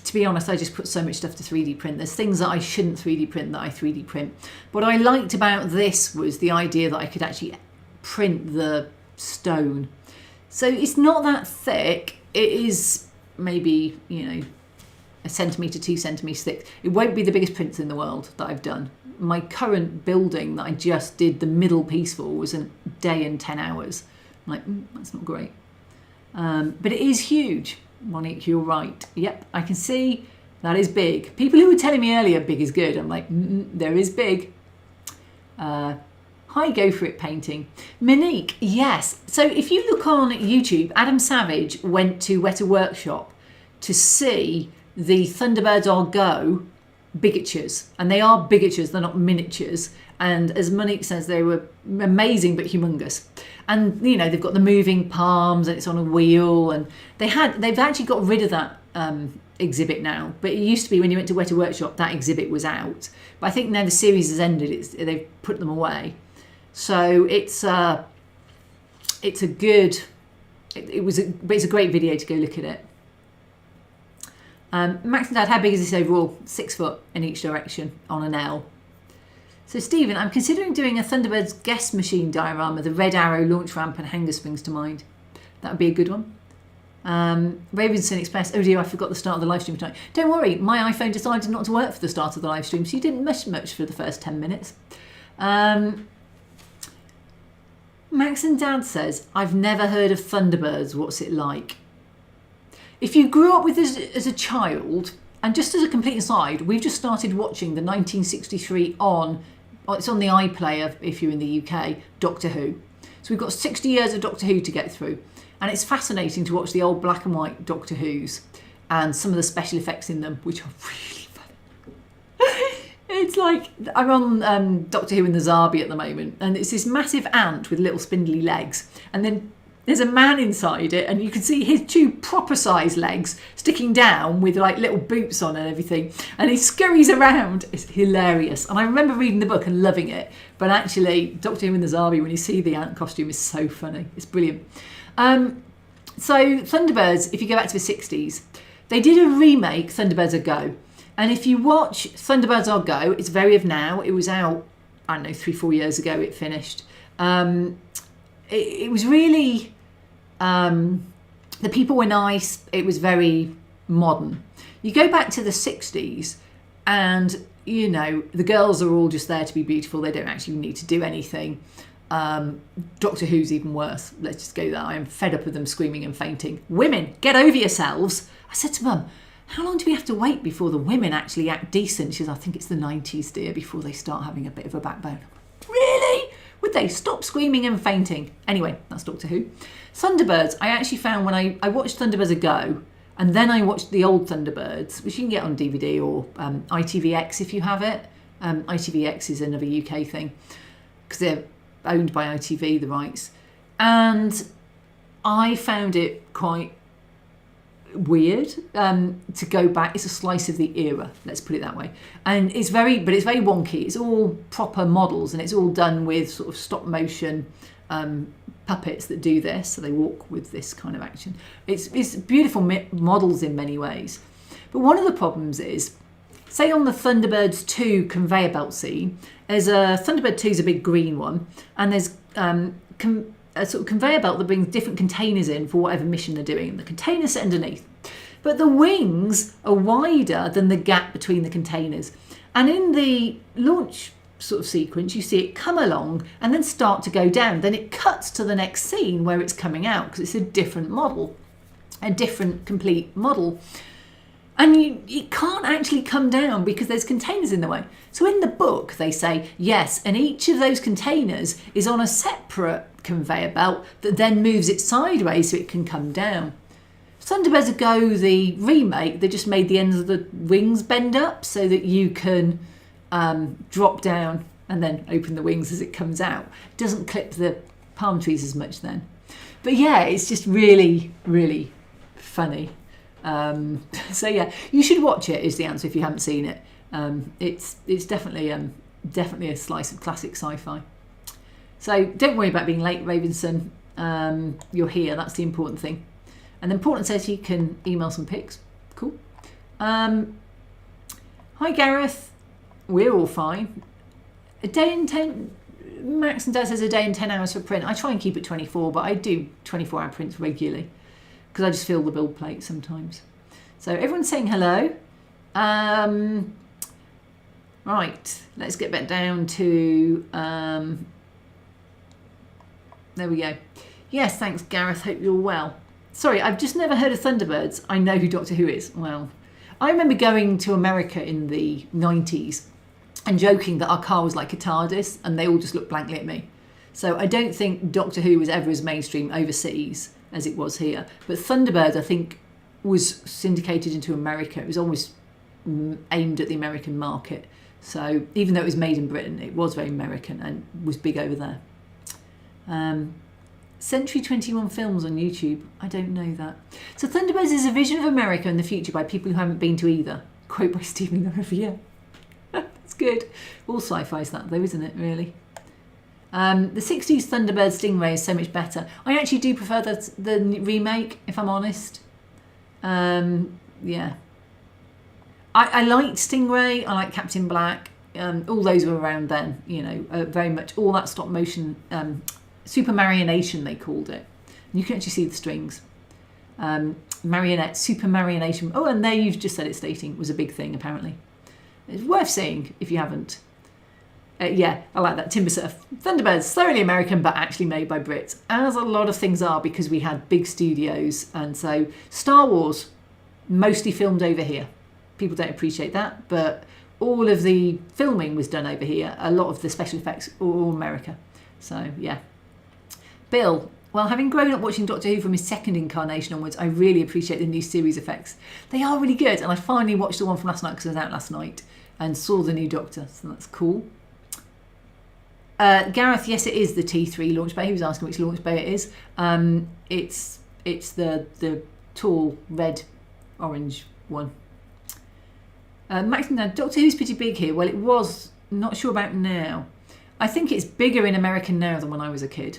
to be honest, I just put so much stuff to 3D print. There's things that I shouldn't 3D print that I 3D print. What I liked about this was the idea that I could actually print the stone. So it's not that thick. It is maybe, a centimetre, 2 centimetres thick. It won't be the biggest prints in the world that I've done. my current building that I just did the middle piece for was a day and 10 hours. I'm like, that's not great. But it is huge. Monique, you're right. Yep, I can see that is big. People who were telling me earlier big is good, I'm like, there is big. Hi, go for it painting. Monique, yes. So if you look on YouTube, Adam Savage went to Weta Workshop to see the Thunderbirds Are Go bigatures. And they are bigatures, they're not miniatures. And as Monique says, they were amazing but humongous. And, you know, they've got the moving palms and it's on a wheel. And they've actually got rid of that exhibit now. But it used to be when you went to Weta Workshop, that exhibit was out. But I think now the series has ended, they've put them away. So it's a great video to go look at it. Max and Dad, how big is this overall? 6 foot in each direction on an L. So Stephen, I'm considering doing a Thunderbirds guest machine diorama. The red arrow, launch ramp and hanger springs to mind. That would be a good one. Ravenson Express, oh dear, I forgot the start of the live stream tonight. Don't worry, my iPhone decided not to work for the start of the live stream, so you didn't miss much for the first 10 minutes. Max and Dad says, I've never heard of Thunderbirds, what's it like? If you grew up with this as a child, and just as a complete aside, we've just started watching the 1963 it's on the iPlayer if you're in the UK, Doctor Who. So we've got 60 years of Doctor Who to get through. And it's fascinating to watch the old black and white Doctor Who's and some of the special effects in them, which are really funny. It's like, I'm on Doctor Who and the Zarbi at the moment, and it's this massive ant with little spindly legs. And then there's a man inside it, and you can see his 2 proper sized legs sticking down with like little boots on and everything. And he scurries around. It's hilarious. And I remember reading the book and loving it. But actually, Doctor Who and the Zarbi, when you see the ant costume, is so funny. It's brilliant. So Thunderbirds, if you go back to the 60s, they did a remake, Thunderbirds Are Go. And if you watch Thunderbirds Are Go, it's very of now. It was out, I don't know, 3-4 years ago it finished. It was really, the people were nice. It was very modern. You go back to the 60s and, you know, the girls are all just there to be beautiful. They don't actually need to do anything. Doctor Who's even worse. Let's just go there. I am fed up with them screaming and fainting. Women, get over yourselves. I said to Mum, how long do we have to wait before the women actually act decent? She says, I think it's the 90s, dear, before they start having a bit of a backbone. Really? Would they stop screaming and fainting? Anyway, that's Doctor Who. Thunderbirds, I actually found when I watched Thunderbirds A Go, and then I watched the old Thunderbirds, which you can get on DVD or ITVX if you have it. ITVX is another UK thing, because they're owned by ITV, the rights. And I found it quite weird to go back. It's a slice of the era, let's put it that way. And it's very wonky. It's all proper models, and it's all done with sort of stop motion puppets that do this. So they walk with this kind of action. It's beautiful models in many ways. But one of the problems is, say on the Thunderbirds 2 conveyor belt scene, there's a Thunderbird 2 is a big green one, and there's a sort of conveyor belt that brings different containers in for whatever mission they're doing, and the containers sit underneath. But the wings are wider than the gap between the containers. And in the launch sort of sequence, you see it come along and then start to go down. Then it cuts to the next scene where it's coming out, because it's a different model, a different complete model. And it can't actually come down because there's containers in the way. So in the book, they say, yes, and each of those containers is on a separate conveyor belt that then moves it sideways so it can come down. Thunderbirds Go, the remake, they just made the ends of the wings bend up so that you can drop down and then open the wings as it comes out. It doesn't clip the palm trees as much then. But yeah, it's just really, really funny. So yeah, you should watch it, is the answer if you haven't seen it. It's definitely a slice of classic sci-fi. So don't worry about being late, Ravenson. You're here, that's the important thing. And then Portland says he can email some pics. Cool. Hi Gareth, we're all fine. A day in 10, Max and Dad says a day and 10 hours for print. I try and keep it 24, but I do 24-hour prints regularly, because I just fill the build plate sometimes. So everyone's saying hello. Right, Right, let's get back down to, there we go. Yes, thanks, Gareth. Hope you're well. Sorry, I've just never heard of Thunderbirds. I know who Doctor Who is. Well, I remember going to America in the 90s and joking that our car was like a TARDIS and they all just looked blankly at me. So I don't think Doctor Who was ever as mainstream overseas as it was here. But Thunderbirds, I think, was syndicated into America. It was almost aimed at the American market. So even though it was made in Britain, it was very American and was big over there. Century 21 Films on YouTube. I don't know that. So Thunderbirds is a vision of America in the future by people who haven't been to either. Quote by Stephen Riviere. That's good. All sci-fi's that though, isn't it, really? The 60s Thunderbird Stingray is so much better. I actually do prefer the remake, if I'm honest. Yeah. I liked Stingray, I liked Captain Black. All those were around then, you know, very much all that stop motion, super marionation they called it. And you can actually see the strings. Marionette, super marionation. Oh, and there you've just said it, stating was a big thing apparently. It's worth seeing if you haven't. Yeah, I like that. Timber Surf. Thunderbirds, thoroughly American, but actually made by Brits. As a lot of things are, because we had big studios. And so Star Wars, mostly filmed over here. People don't appreciate that, but all of the filming was done over here. A lot of the special effects were all America. So, yeah. Bill, well, having grown up watching Doctor Who from his second incarnation onwards, I really appreciate the new series effects. They are really good, and I finally watched the one from last night because I was out last night and saw the new Doctor, so that's cool. Gareth, yes, it is the T3 launch bay. He was asking which launch bay it is. It's the tall red orange one. Maxim, now Doctor Who's pretty big here. Well, it was, not sure about now. I think it's bigger in America now than when I was a kid.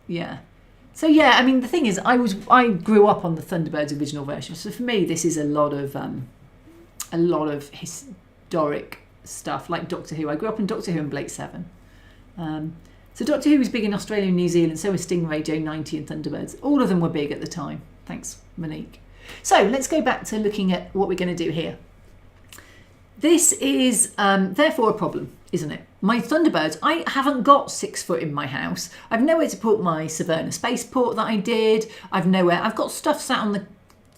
Yeah. So yeah, I mean the thing is, I grew up on the Thunderbirds original version. So for me, this is a lot of historic stuff like Doctor Who. I grew up in Doctor Who and Blake 7. So Doctor Who was big in Australia and New Zealand. So was Stingray, Joe 90 and Thunderbirds. All of them were big at the time. Thanks, Monique. So let's go back to looking at what we're going to do here. This is therefore a problem, isn't it? My Thunderbirds, I haven't got 6 foot in my house. I've nowhere to put my Saverna spaceport that I did. I've got stuff sat on the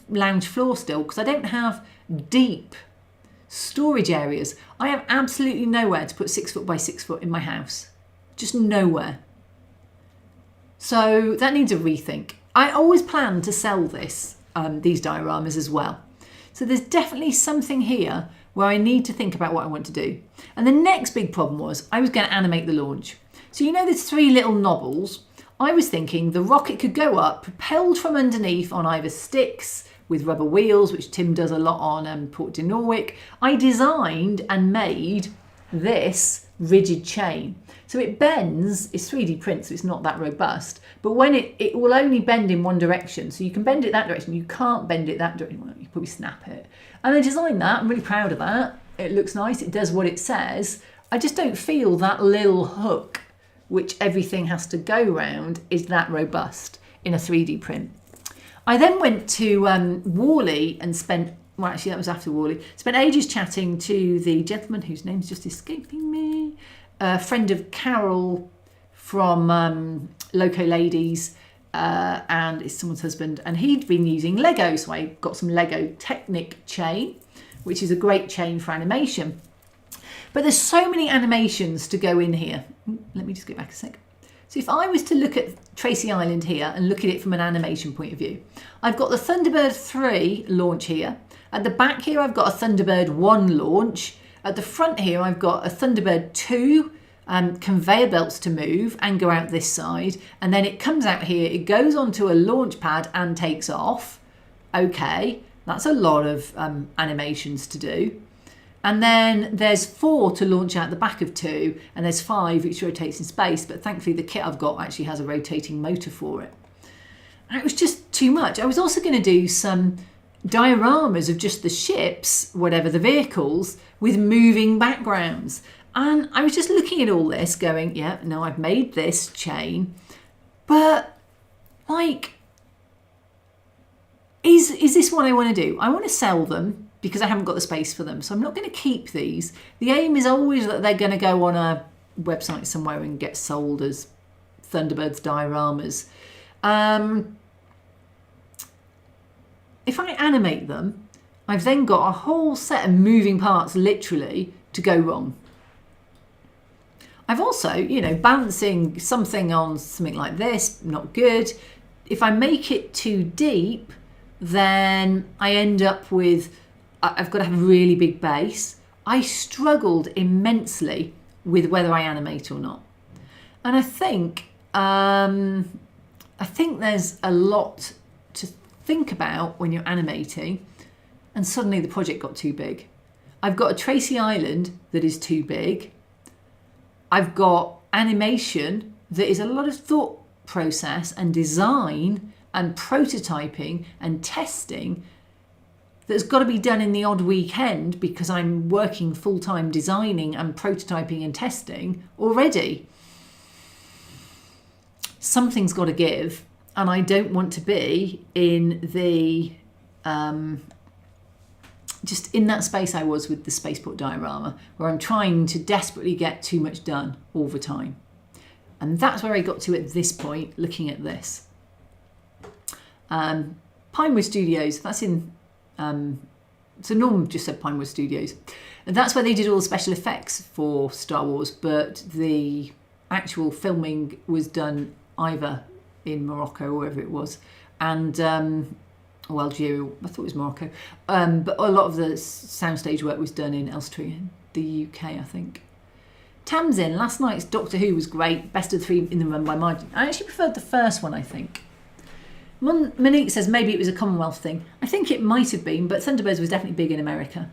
lounge floor still because I don't have deep storage areas. I have absolutely nowhere to put 6 foot by 6 foot in my house. Just nowhere. So that needs a rethink. I always plan to sell these dioramas as well. So there's definitely something here where I need to think about what I want to do. And the next big problem was I was going to animate the launch. So you know there's 3 little knobbles. I was thinking the rocket could go up, propelled from underneath on either sticks with rubber wheels, which Tim does a lot on Port de Norwich. I designed and made this rigid chain. So it bends, it's 3D print, so it's not that robust, but when it will only bend in one direction. So you can bend it that direction, you can't bend it that direction. Well, you probably snap it. And I designed that, I'm really proud of that. It looks nice, it does what it says. I just don't feel that little hook, which everything has to go round, is that robust in a 3D print. I then went to Worley and spent, well actually that was after Worley, spent ages chatting to the gentleman whose name's just escaping me, a friend of Carol from Loco Ladies, and it's someone's husband, and he'd been using Lego, so I got some Lego Technic chain, which is a great chain for animation. But there's so many animations to go in here. Let me just go back a sec. So if I was to look at Tracy Island here and look at it from an animation point of view, I've got the Thunderbird 3 launch here. At the back here, I've got a Thunderbird 1 launch. At the front here, I've got a Thunderbird 2 conveyor belts to move and go out this side. And then it comes out here, it goes onto a launch pad and takes off. Okay, that's a lot of animations to do. And then there's 4 to launch out the back of 2, and there's 5 which rotates in space, but thankfully the kit I've got actually has a rotating motor for it. And it was just too much. I was also going to do some dioramas of just the ships, whatever the vehicles, with moving backgrounds. And I was just looking at all this going, yeah, no, I've made this chain, but like, is this what I want to do? I want to sell them. because I haven't got the space for them. So I'm not going to keep these. The aim is always that they're going to go on a website somewhere and get sold as Thunderbirds dioramas. If I animate them, I've then got a whole set of moving parts literally to go wrong. I've also, you know, balancing something on something like this, not good. If I make it too deep, then I end up with, I've got to have a really big base. I struggled immensely with whether I animate or not. And I think there's a lot to think about when you're animating, and suddenly the project got too big. I've got a Tracy Island that is too big. I've got animation that is a lot of thought process and design and prototyping and testing that's got to be done in the odd weekend because I'm working full-time designing and prototyping and testing already. Something's got to give, and I don't want to be in the just in that space I was with the spaceport diorama, where I'm trying to desperately get too much done all the time. And that's where I got to at this point, looking at this. Pinewood Studios, that's in, so Norm just said Pinewood Studios. And that's where they did all the special effects for Star Wars, but the actual filming was done either in Morocco or wherever it was. And Algeria, I thought it was Morocco, but a lot of the soundstage work was done in Elstree, the UK, I think. Tamsin, last night's Doctor Who was great, best of 3 in the run by margin. I actually preferred the first one, I think. Monique says maybe it was a Commonwealth thing. I think it might have been, but Thunderbirds was definitely big in America.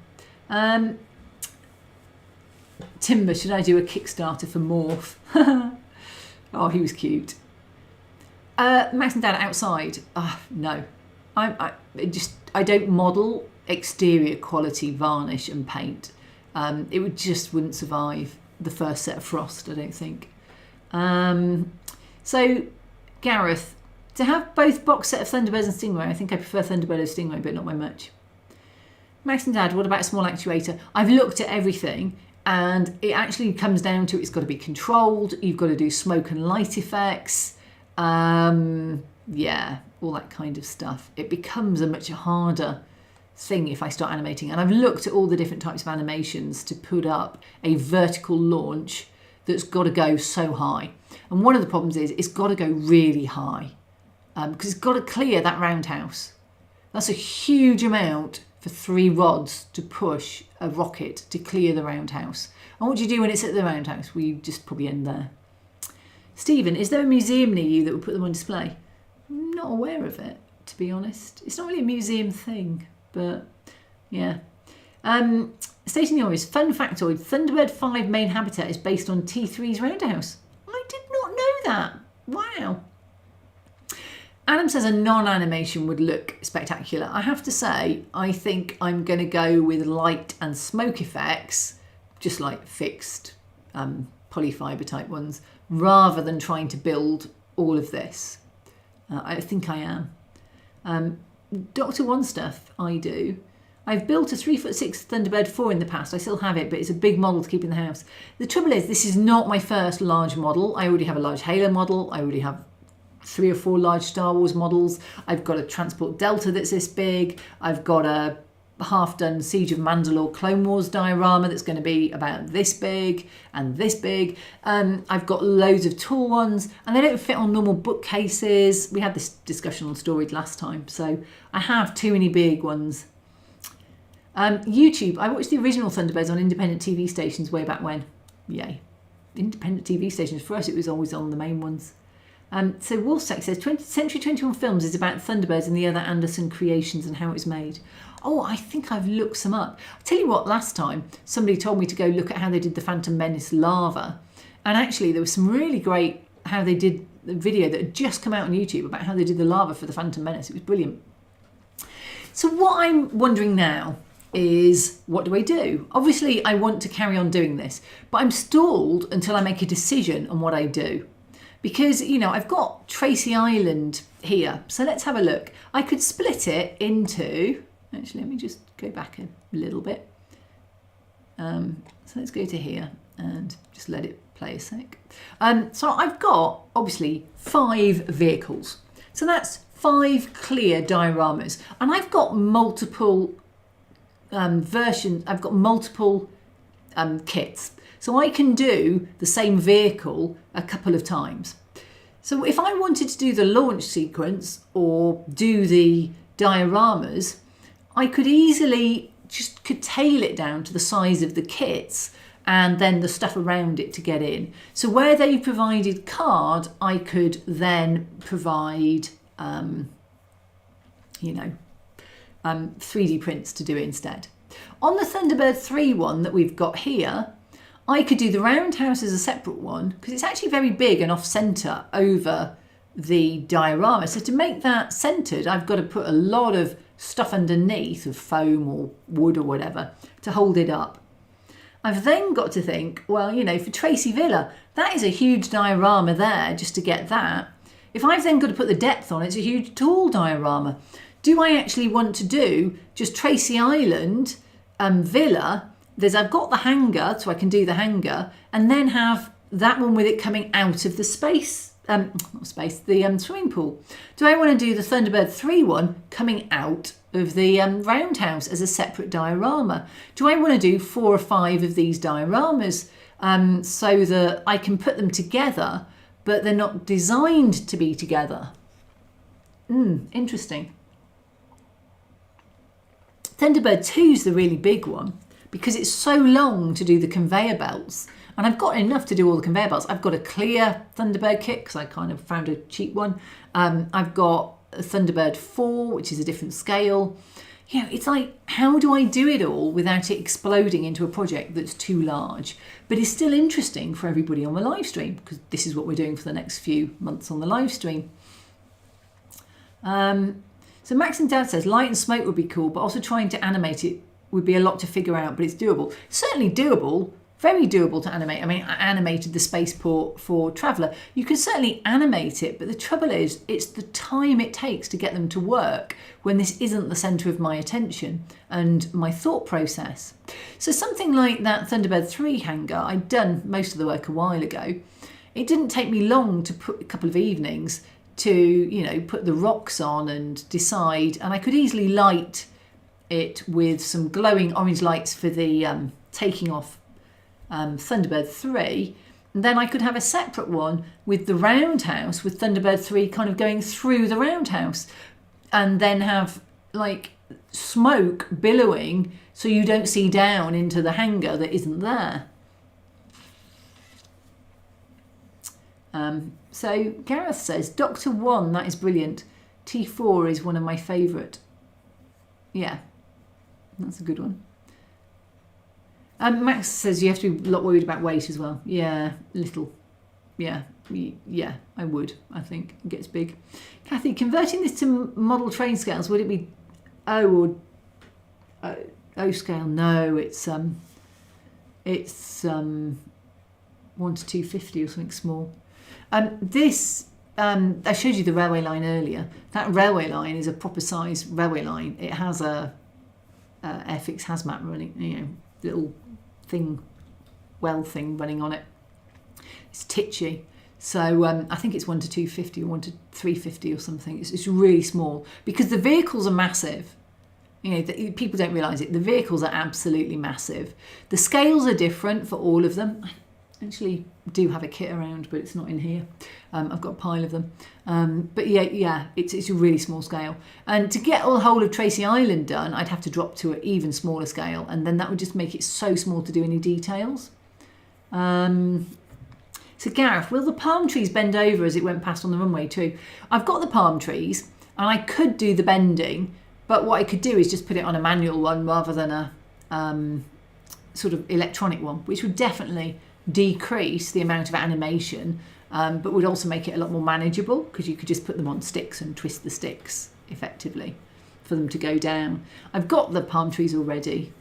Timber, should I do a Kickstarter for Morph? Oh, he was cute. Max and Dad outside. No. I don't model exterior quality varnish and paint. It wouldn't survive the first set of frost, I don't think. So Gareth, to have both box set of Thunderbirds and Stingray, I think I prefer Thunderbird over Stingray, but not by much. Max and Dad, what about a small actuator? I've looked at everything, and it actually comes down to it's got to be controlled. You've got to do smoke and light effects. Yeah, all that kind of stuff. It becomes a much harder thing if I start animating. And I've looked at all the different types of animations to put up a vertical launch that's got to go so high. And one of the problems is it's got to go really high because it's got to clear that roundhouse. That's a huge amount for 3 rods to push a rocket to clear the roundhouse. And what do you do when it's at the roundhouse? Well, you just probably end there. Stephen, is there a museum near you that would put them on display? I'm not aware of it, to be honest. It's not really a museum thing, but yeah. Stating the obvious, fun factoid, Thunderbird 5 main habitat is based on T3's roundhouse. I did not know that. Wow. Adam says a non-animation would look spectacular. I have to say, I think I'm going to go with light and smoke effects, just like fixed polyfiber type ones, rather than trying to build all of this. I think I am. Doctor One stuff, I do. I've built a 3'6" Thunderbird 4 in the past. I still have it, but it's a big model to keep in the house. The trouble is, this is not my first large model. I already have a large Halo model. I already have 3 or 4 large Star Wars models. I've got a Transport Delta that's this big. I've got a half-done Siege of Mandalore Clone Wars diorama that's going to be about this big and this big. I've got loads of tall ones, and they don't fit on normal bookcases. We had this discussion on storage last time, so I have too many big ones. YouTube, I watched the original Thunderbirds on independent TV stations way back when. Yay. Independent TV stations, for us it was always on the main ones. So Wolfsack says, Century 21 Films is about Thunderbirds and the other Anderson creations and how it was made. Oh, I think I've looked some up. I'll tell you what, last time somebody told me to go look at how they did the Phantom Menace lava. And actually there was some really great how they did the video that had just come out on YouTube about how they did the lava for the Phantom Menace. It was brilliant. So what I'm wondering now is, what do I do? Obviously I want to carry on doing this, but I'm stalled until I make a decision on what I do. Because, you know, I've got Tracy Island here. So let's have a look. I could split it into Actually, let me just go back a little bit. So let's go to here and just let it play a sec. So I've got, obviously, 5 vehicles. So that's 5 clear dioramas. And I've got multiple versions, I've got multiple kits. So I can do the same vehicle a couple of times. So if I wanted to do the launch sequence or do the dioramas, I could easily just curtail it down to the size of the kits and then the stuff around it to get in. So where they provided card, I could then provide, 3D prints to do it instead. On the Thunderbird 3 one that we've got here, I could do the roundhouse as a separate one because it's actually very big and off-centre over the diorama. So to make that centred, I've got to put a lot of stuff underneath of foam or wood or whatever to hold it up. I've then got to think, well, for Tracy Villa, that is a huge diorama there just to get that. If I've then got to put the depth on, it's a huge tall diorama. Do I actually want to do just Tracy Island Villa? I've got the hangar, so I can do the hangar, and then have that one with it coming out of the the swimming pool. Do I want to do the Thunderbird 3 one coming out of the roundhouse as a separate diorama? Do I want to do 4 or 5 of these dioramas so that I can put them together, but they're not designed to be together? Interesting. Thunderbird 2 is the really big one because it's so long to do the conveyor belts. And I've got enough to do all the conveyor belts. I've got a clear Thunderbird kit because I kind of found a cheap one. I've got a Thunderbird 4, which is a different scale. It's like, how do I do it all without it exploding into a project that's too large? But it's still interesting for everybody on the live stream because this is what we're doing for the next few months on the live stream. So Max and Dad says light and smoke would be cool, but also trying to animate it would be a lot to figure out, but it's doable. Certainly doable. Very doable to animate. I mean, I animated the spaceport for Traveller. You can certainly animate it, but the trouble is, it's the time it takes to get them to work when this isn't the centre of my attention and my thought process. So something like that Thunderbird 3 hangar, I'd done most of the work a while ago. It didn't take me long to put a couple of evenings to, put the rocks on and decide, and I could easily light it with some glowing orange lights for the taking off Thunderbird 3, and then I could have a separate one with the roundhouse with Thunderbird 3 kind of going through the roundhouse, and then have like smoke billowing so you don't see down into the hangar that isn't there. So Gareth says Doctor 1, that is brilliant. T4 is one of my favourite. Yeah, that's a good one. Max says you have to be a lot worried about weight as well. Yeah, little. Yeah, I would. I think it gets big. Kathy, converting this to model train scales, would it be O or O scale? No, it's 1 to 250 or something small. I showed you the railway line earlier. That railway line is a proper size railway line. It has a Airfix hazmat running, little thing, thing running on it. It's titchy. So I think it's 1 to 250 or 1 to 350 or something. It's really small because the vehicles are massive. People don't realise it. The vehicles are absolutely massive. The scales are different for all of them. I actually do have a kit around, but it's not in here. I've got a pile of them. But it's a really small scale. And to get the whole of Tracy Island done, I'd have to drop to an even smaller scale, and then that would just make it so small to do any details. So Gareth, will the palm trees bend over as it went past on the runway too? I've got the palm trees, and I could do the bending, but what I could do is just put it on a manual one rather than a sort of electronic one, which would definitely decrease the amount of animation, but would also make it a lot more manageable because you could just put them on sticks and twist the sticks effectively for them to go down. I've got the palm trees already.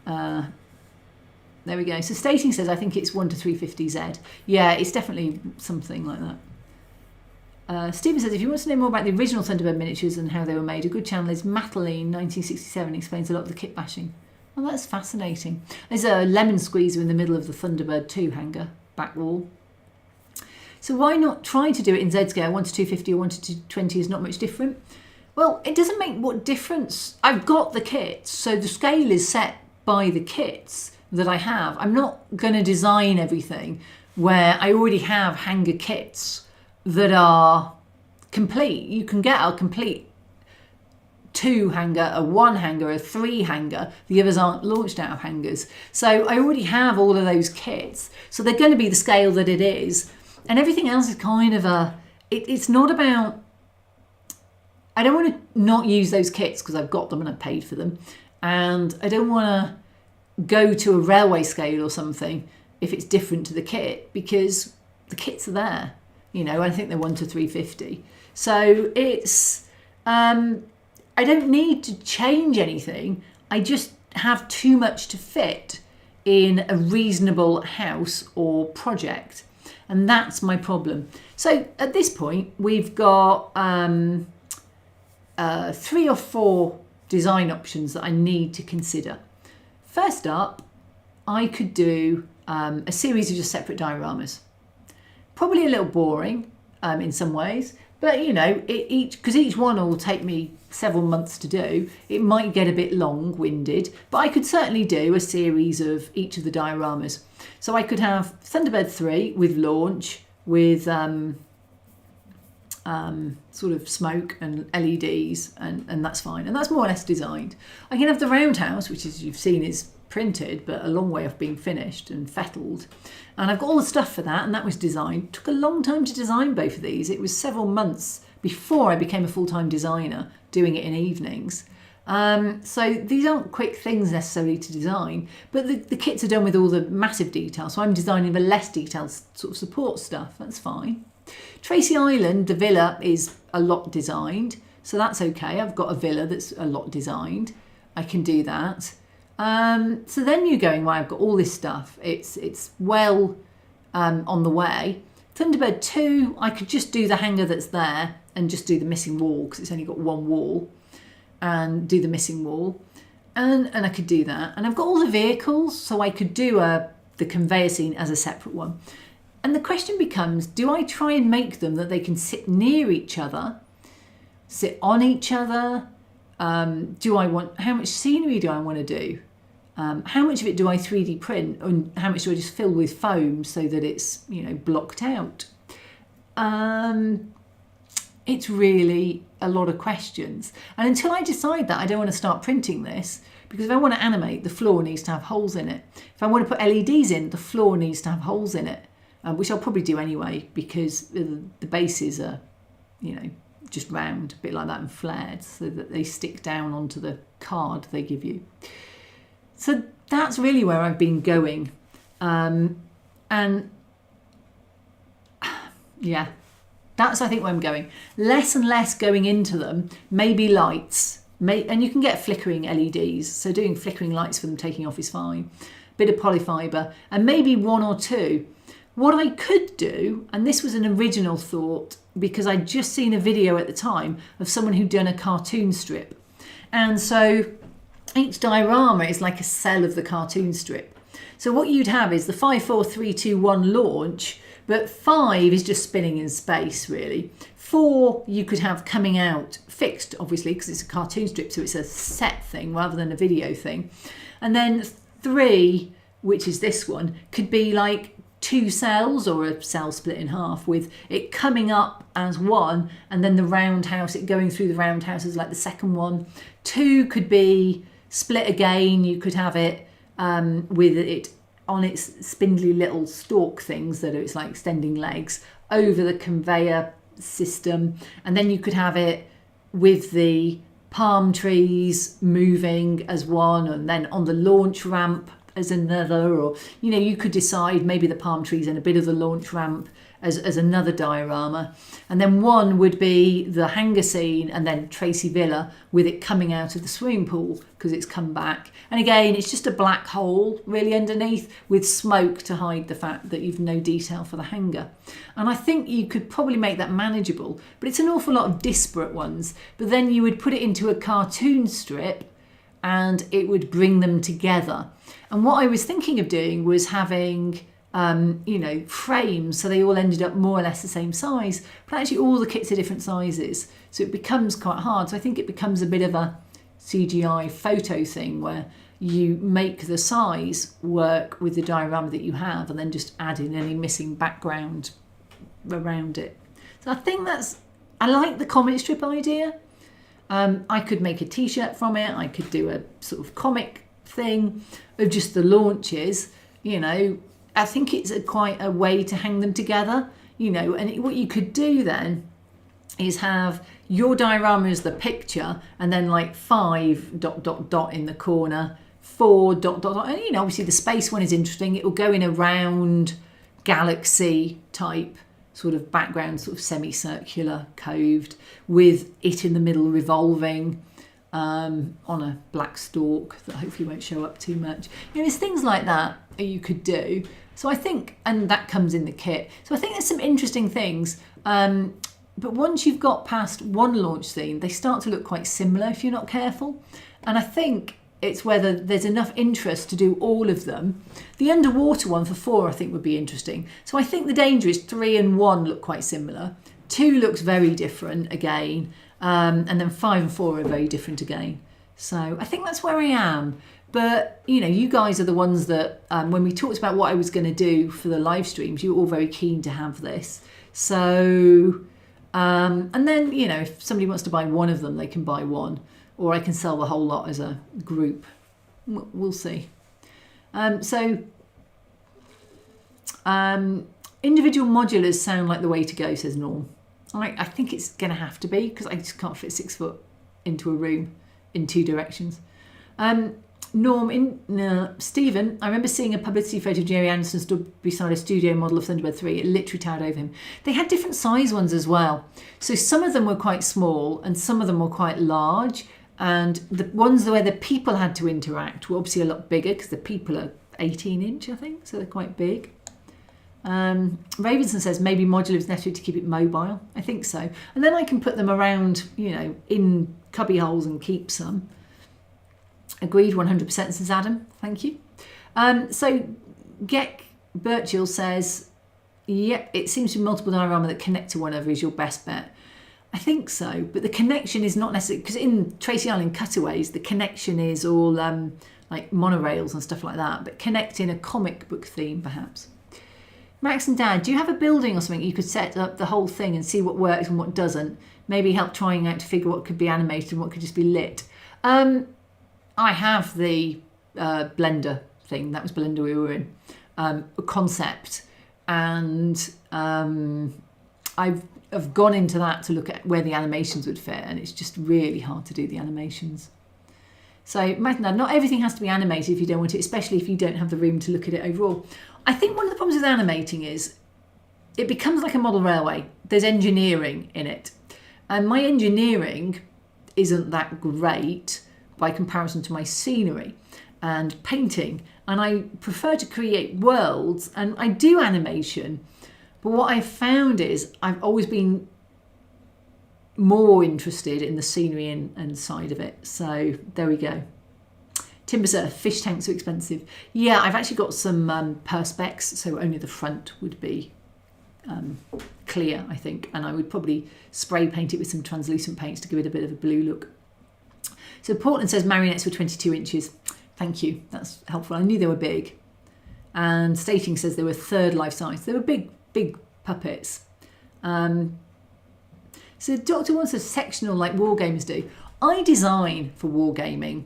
There we go. So Stating says, I think it's 1 to 350Z. Yeah, it's definitely something like that. Stephen says, if you want to know more about the original Thunderbird miniatures and how they were made, a good channel is Mataline 1967, explains a lot of the kit bashing. Oh, that's fascinating. There's a lemon squeezer in the middle of the Thunderbird 2 hanger, back wall. So why not try to do it in Z scale? 1 to 250 or 1 to 220 is not much different. Well, it doesn't make what difference. I've got the kits, so the scale is set by the kits that I have. I'm not going to design everything where I already have hanger kits that are complete. You can get a complete 2 hanger, a 1 hanger, a 3 hanger. The others aren't launched out of hangers. So I already have all of those kits. So they're going to be the scale that it is. And everything else is kind of it's not about, I don't want to not use those kits because I've got them and I've paid for them. And I don't want to go to a railway scale or something if it's different to the kit, because the kits are there. You know, I think they're 1 to 350. So it's, I don't need to change anything. I just have too much to fit in a reasonable house or project. And that's my problem. So at this point, we've got 3 or 4 design options that I need to consider. First up, I could do a series of just separate dioramas. Probably a little boring in some ways, but you know, because each one will take me several months to do, it might get a bit long-winded, but I could certainly do a series of each of the dioramas. So I could have Thunderbird 3 with launch, with sort of smoke and LEDs, and that's fine. And that's more or less designed. I can have the roundhouse, which, as you've seen, is printed, but a long way off being finished and fettled. And I've got all the stuff for that, and that was designed. It took a long time to design both of these. It was several months before I became a full-time designer, doing it in evenings. So these aren't quick things necessarily to design, but the kits are done with all the massive detail. So I'm designing the less detailed sort of support stuff. That's fine. Tracy Island, the villa, is a lot designed, so that's okay. I've got a villa that's a lot designed. I can do that. So then you're going, well, I've got all this stuff. It's well on the way. Thunderbird 2, I could just do the hanger that's there and just do the missing wall because it's only got one wall, and do the missing wall. And I could do that. And I've got all the vehicles, so I could do the conveyor scene as a separate one. And the question becomes, do I try and make them that they can sit near each other, sit on each other? How much scenery do I want to do? How much of it do I 3D print, and how much do I just fill with foam so that it's, you know, blocked out? It's really a lot of questions. And until I decide that, I don't want to start printing this, because if I want to animate, the floor needs to have holes in it. If I want to put LEDs in, the floor needs to have holes in it, which I'll probably do anyway, because the bases are, you know, just round, a bit like that, and flared, so that they stick down onto the card they give you. So that's really where I've been going. And yeah, that's, I think, where I'm going. Less and less going into them, maybe lights. And you can get flickering LEDs, so doing flickering lights for them taking off is fine. Bit of polyfibre, and maybe 1 or 2. What I could do, and this was an original thought, because I'd just seen a video at the time of someone who'd done a cartoon strip. And so each diorama is like a cell of the cartoon strip. So what you'd have is the 5, 4, 3, 2, 1 launch, but 5 is just spinning in space, really. 4 you could have coming out fixed, obviously, because it's a cartoon strip, so it's a set thing rather than a video thing. And then 3, which is this one, could be like 2 cells, or a cell split in half, with it coming up as 1, and then the roundhouse, it going through the roundhouse is like the second one. 2 could be split again. You could have it with it on its spindly little stalk things that it's like extending legs over the conveyor system, and then you could have it with the palm trees moving as one, and then on the launch ramp as another, or, you know, you could decide maybe the palm trees and a bit of the launch ramp as another diorama. And then one would be the hangar scene and then Tracy Villa with it coming out of the swimming pool because it's come back. And again, it's just a black hole really underneath with smoke to hide the fact that you've no detail for the hangar. And I think you could probably make that manageable, but it's an awful lot of disparate ones. But then you would put it into a cartoon strip and it would bring them together. And what I was thinking of doing was having frames so they all ended up more or less the same size, but actually all the kits are different sizes, so it becomes quite hard. So I think it becomes a bit of a CGI photo thing where you make the size work with the diorama that you have and then just add in any missing background around it. So I think I like the comic strip idea. I could make a t-shirt from it. I could do a sort of comic thing of just the launches, I think it's quite a way to hang them together, and what you could do then is have your diorama as the picture and then like 5 ... in the corner, 4 ... and obviously the space one is interesting. It will go in a round galaxy type sort of background, sort of semicircular, coved, with it in the middle revolving on a black stalk that hopefully won't show up too much. There's things like that you could do. So I think, and that comes in the kit. So I think there's some interesting things. But once you've got past one launch scene, they start to look quite similar if you're not careful. And I think it's whether there's enough interest to do all of them. The underwater one for 4, I think, would be interesting. So I think the danger is 3 and 1 look quite similar. 2 looks very different again. And then 5 and 4 are very different again. So I think that's where I am. But, you guys are the ones that, when we talked about what I was going to do for the live streams, you were all very keen to have this. So, and then, if somebody wants to buy one of them, they can buy one. Or I can sell the whole lot as a group. We'll see. Individual modulars sound like the way to go, says Norm. I think it's going to have to be, because I just can't fit 6 foot into a room in 2 directions. Stephen, I remember seeing a publicity photo of Jerry Anderson stood beside a studio model of Thunderbird 3. It literally towered over him. They had different size ones as well. So some of them were quite small and some of them were quite large. And the ones where the people had to interact were obviously a lot bigger because the people are 18 inch, I think. So they're quite big. Ravenson says maybe modular is necessary to keep it mobile. I think so. And then I can put them around, in cubby holes and keep some. Agreed 100%, says Adam. Thank you. So Gek Birchill says, yep, it seems to be multiple diorama that connect to one another is your best bet. I think so, but the connection is not necessarily, because in Tracy Island Cutaways, the connection is all like monorails and stuff like that, but connect in a comic book theme perhaps. Max and Dad, do you have a building or something you could set up the whole thing and see what works and what doesn't? Maybe help trying out to figure what could be animated and what could just be lit. I have the Blender thing. That was Blender we were in. A concept. And I've gone into that to look at where the animations would fit. And it's just really hard to do the animations. So not everything has to be animated if you don't want it, especially if you don't have the room to look at it overall. I think one of the problems with animating is it becomes like a model railway. There's engineering in it. And my engineering isn't that great by comparison to my scenery and painting. And I prefer to create worlds, and I do animation. But what I've found is I've always been more interested in the scenery and side of it. So there we go. Timbersurf, fish tanks are expensive. Yeah, I've actually got some perspex, so only the front would be clear, I think. And I would probably spray paint it with some translucent paints to give it a bit of a blue look. So Portland says marionettes were 22 inches. Thank you, that's helpful. I knew they were big. And Stating says they were 3rd life size. They were big puppets. So Dr. wants a sectional like wargamers do. I design for wargaming,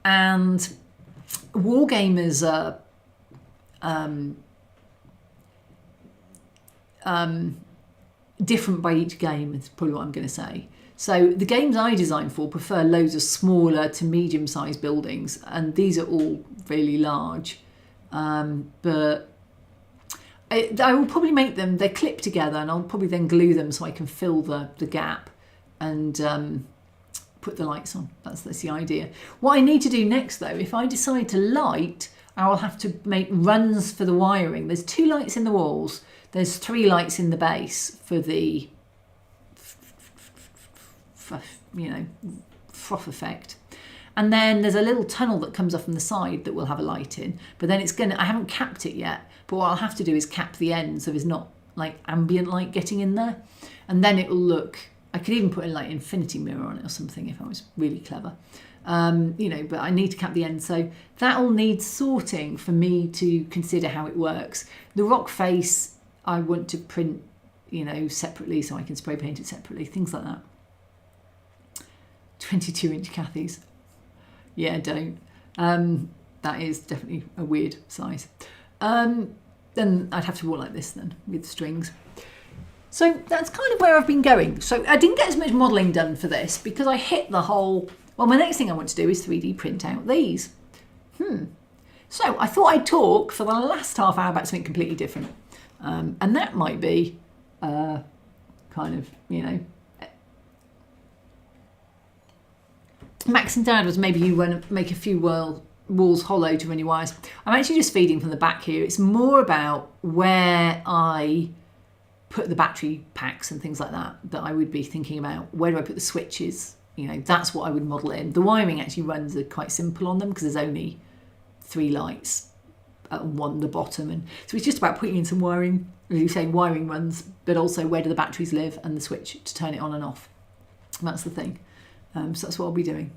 and wargamers are different by each game, is probably what I'm going to say. So the games I design for prefer loads of smaller to medium-sized buildings, and these are all really large. But I will probably make them, they're clipped together, and I'll probably then glue them so I can fill the gap and put the lights on. That's the idea. What I need to do next though, if I decide to light, I will have to make runs for the wiring. There's 2 lights in the walls. There's 3 lights in the base for the, froth effect. And then there's a little tunnel that comes off from the side that will have a light in. But then I haven't capped it yet. But what I'll have to do is cap the end so there's not like ambient light getting in there. And then it will look, I could even put a like infinity mirror on it or something if I was really clever. But I need to cap the end. So that all needs sorting for me to consider how it works. The rock face, I want to print, separately so I can spray paint it separately, things like that. 22-inch Cathy's. Yeah, don't. That is definitely a weird size. Then I'd have to walk like this then with strings. So that's kind of where I've been going. So I didn't get as much modelling done for this because I hit the whole, well, my next thing I want to do is 3D print out these. So I thought I'd talk for the last half hour about something completely different. And that might be Max and Dad was maybe you want to make a few walls hollow to run your wires. I'm actually just feeding from the back here. It's more about where I put the battery packs and things like that I would be thinking about. Where do I put the switches? That's what I would model in. The wiring actually runs are quite simple on them because there's only 3 lights and 1 at the bottom. And so it's just about putting in some wiring, as you say, wiring runs, but also where do the batteries live and the switch to turn it on and off. And that's the thing. So that's what I'll be doing.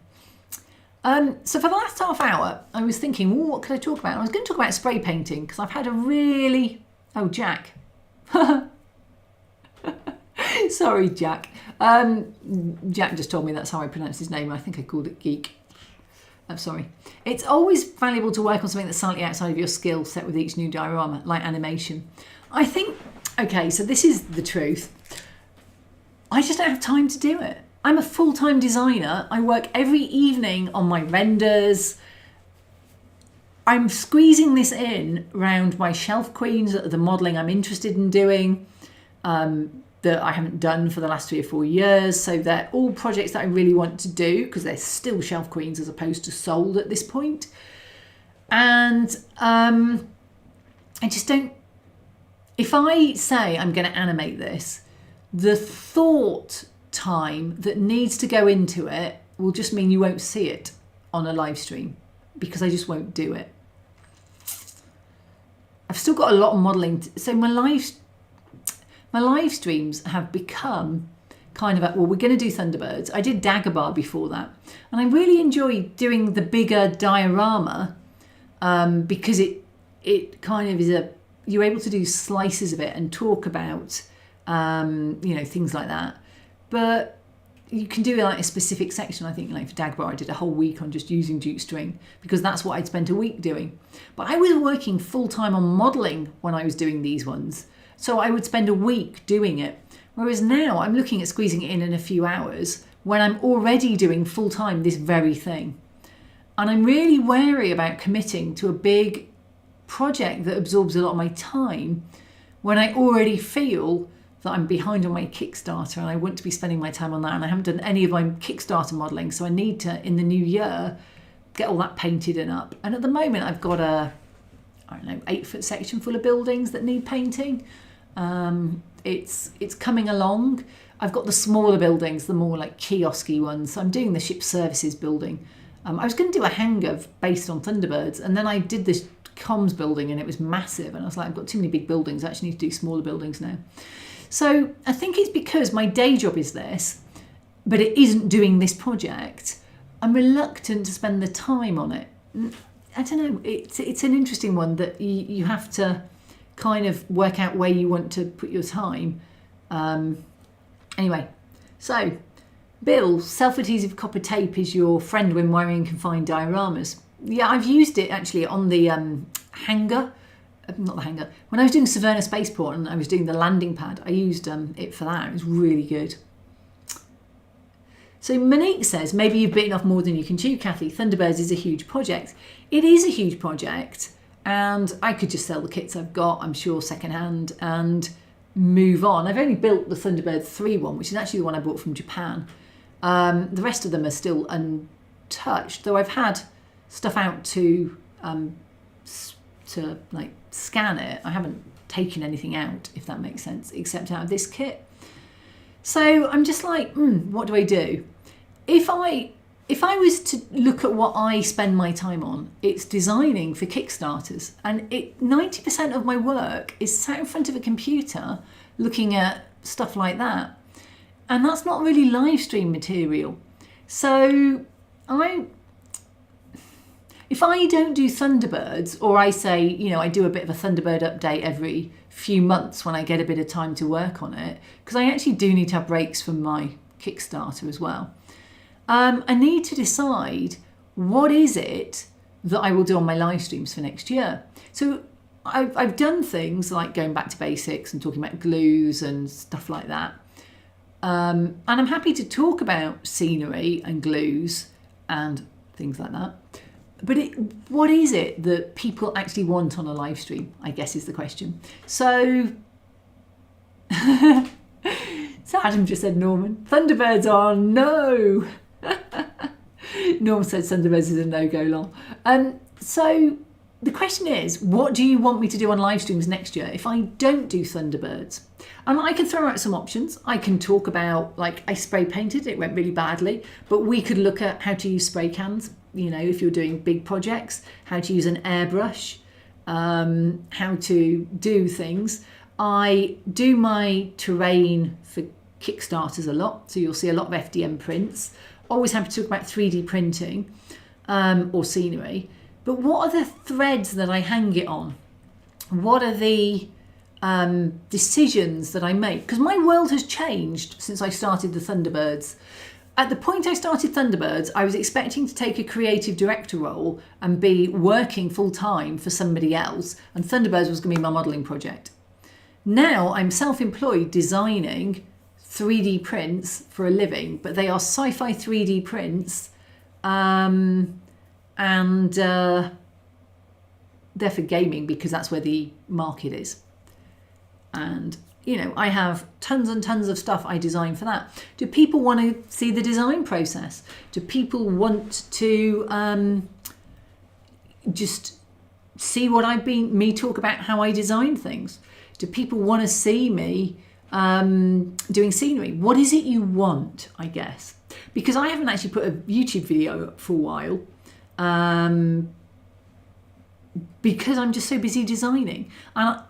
So for the last half hour, I was thinking, what could I talk about? I was going to talk about spray painting because I've had a really... Oh, Jack. Sorry, Jack. Jack just told me that's how I pronounce his name. I think I called it Geek. I'm sorry. It's always valuable to work on something that's slightly outside of your skill set with each new diorama, like animation. I think, okay, so this is the truth. I just don't have time to do it. I'm a full-time designer. I work every evening on my renders. I'm squeezing this in around my shelf queens, the modelling I'm interested in doing, that I haven't done for the last 3 or 4 years. So they're all projects that I really want to do because they're still shelf queens as opposed to sold at this point. And I just don't... If I say I'm going to animate this, the thought time that needs to go into it will just mean you won't see it on a live stream because I just won't do it. I've still got a lot of modelling. So my live streams have become kind of we're going to do Thunderbirds. I did Dagobah before that. And I really enjoy doing the bigger diorama because it kind of is you're able to do slices of it and talk about, things like that. But you can do like a specific section. I think like for Dagobah, I did a whole week on just using jute string because that's what I'd spent a week doing. But I was working full time on modelling when I was doing these ones. So I would spend a week doing it. Whereas now I'm looking at squeezing it in a few hours when I'm already doing full time this very thing. And I'm really wary about committing to a big project that absorbs a lot of my time when I already feel that I'm behind on my Kickstarter and I want to be spending my time on that, and I haven't done any of my Kickstarter modelling, so I need to, in the new year, get all that painted and up. And at the moment I've got a 8-foot section full of buildings that need painting. It's coming along. I've got the smaller buildings, the more like kiosk-y ones. So I'm doing the ship services building. I was going to do a hangar based on Thunderbirds, and then I did this comms building and it was massive, and I was like, I've got too many big buildings. I actually need to do smaller buildings now. So I think it's because my day job is this, but it isn't doing this project. I'm reluctant to spend the time on it. I don't know. It's an interesting one that you have to kind of work out where you want to put your time. Anyway, so Bill, self-adhesive copper tape is your friend when wiring confined dioramas. Yeah, I've used it actually on the hangar. Not the hangar. When I was doing Severna Spaceport and I was doing the landing pad, I used it for that. It was really good. So Monique says, maybe you've bitten off more than you can chew, Cathy. Thunderbirds is a huge project. It is a huge project. And I could just sell the kits I've got, I'm sure, secondhand, and move on. I've only built the Thunderbird 3 one, which is actually the one I bought from Japan. The rest of them are still untouched, though I've had stuff out to like scan it. I haven't taken anything out, if that makes sense, except out of this kit. So I'm just like, what do I do? If I was to look at what I spend my time on, it's designing for Kickstarters, and 90% of my work is sat in front of a computer looking at stuff like that, and that's not really live stream material. So if I don't do Thunderbirds, or I say, you know, I do a bit of a Thunderbird update every few months when I get a bit of time to work on it, because I actually do need to have breaks from my Kickstarter as well. I need to decide what is it that I will do on my live streams for next year. So I've done things like going back to basics and talking about glues and stuff like that. And I'm happy to talk about scenery and glues and things like that. But what is it that people actually want on a live stream, I guess, is the question. So Adam just said, Norman, Thunderbirds are no. Norm said Thunderbirds is a no-go, lol. So the question is, what do you want me to do on live streams next year if I don't do Thunderbirds? And I can throw out some options. I can talk about, like, I spray painted, it went really badly, but we could look at how to use spray cans, you know, if you're doing big projects, how to use an airbrush, how to do things. I do my terrain for Kickstarters a lot, so you'll see a lot of FDM prints. Always happy to talk about 3D printing or scenery. But what are the threads that I hang it on? What are the decisions that I make? Because my world has changed since I started the Thunderbirds. At the point I started Thunderbirds, I was expecting to take a creative director role and be working full time for somebody else, and Thunderbirds was going to be my modelling project. Now I'm self-employed designing 3D prints for a living, but they are sci-fi 3D prints, and they're for gaming because that's where the market is. And you know, I have tons and tons of stuff I design for that. Do people want to see the design process? Do people want to just see what me talk about how I design things? Do people want to see me doing scenery? What is it you want, I guess? Because I haven't actually put a YouTube video up for a while, because I'm just so busy designing. And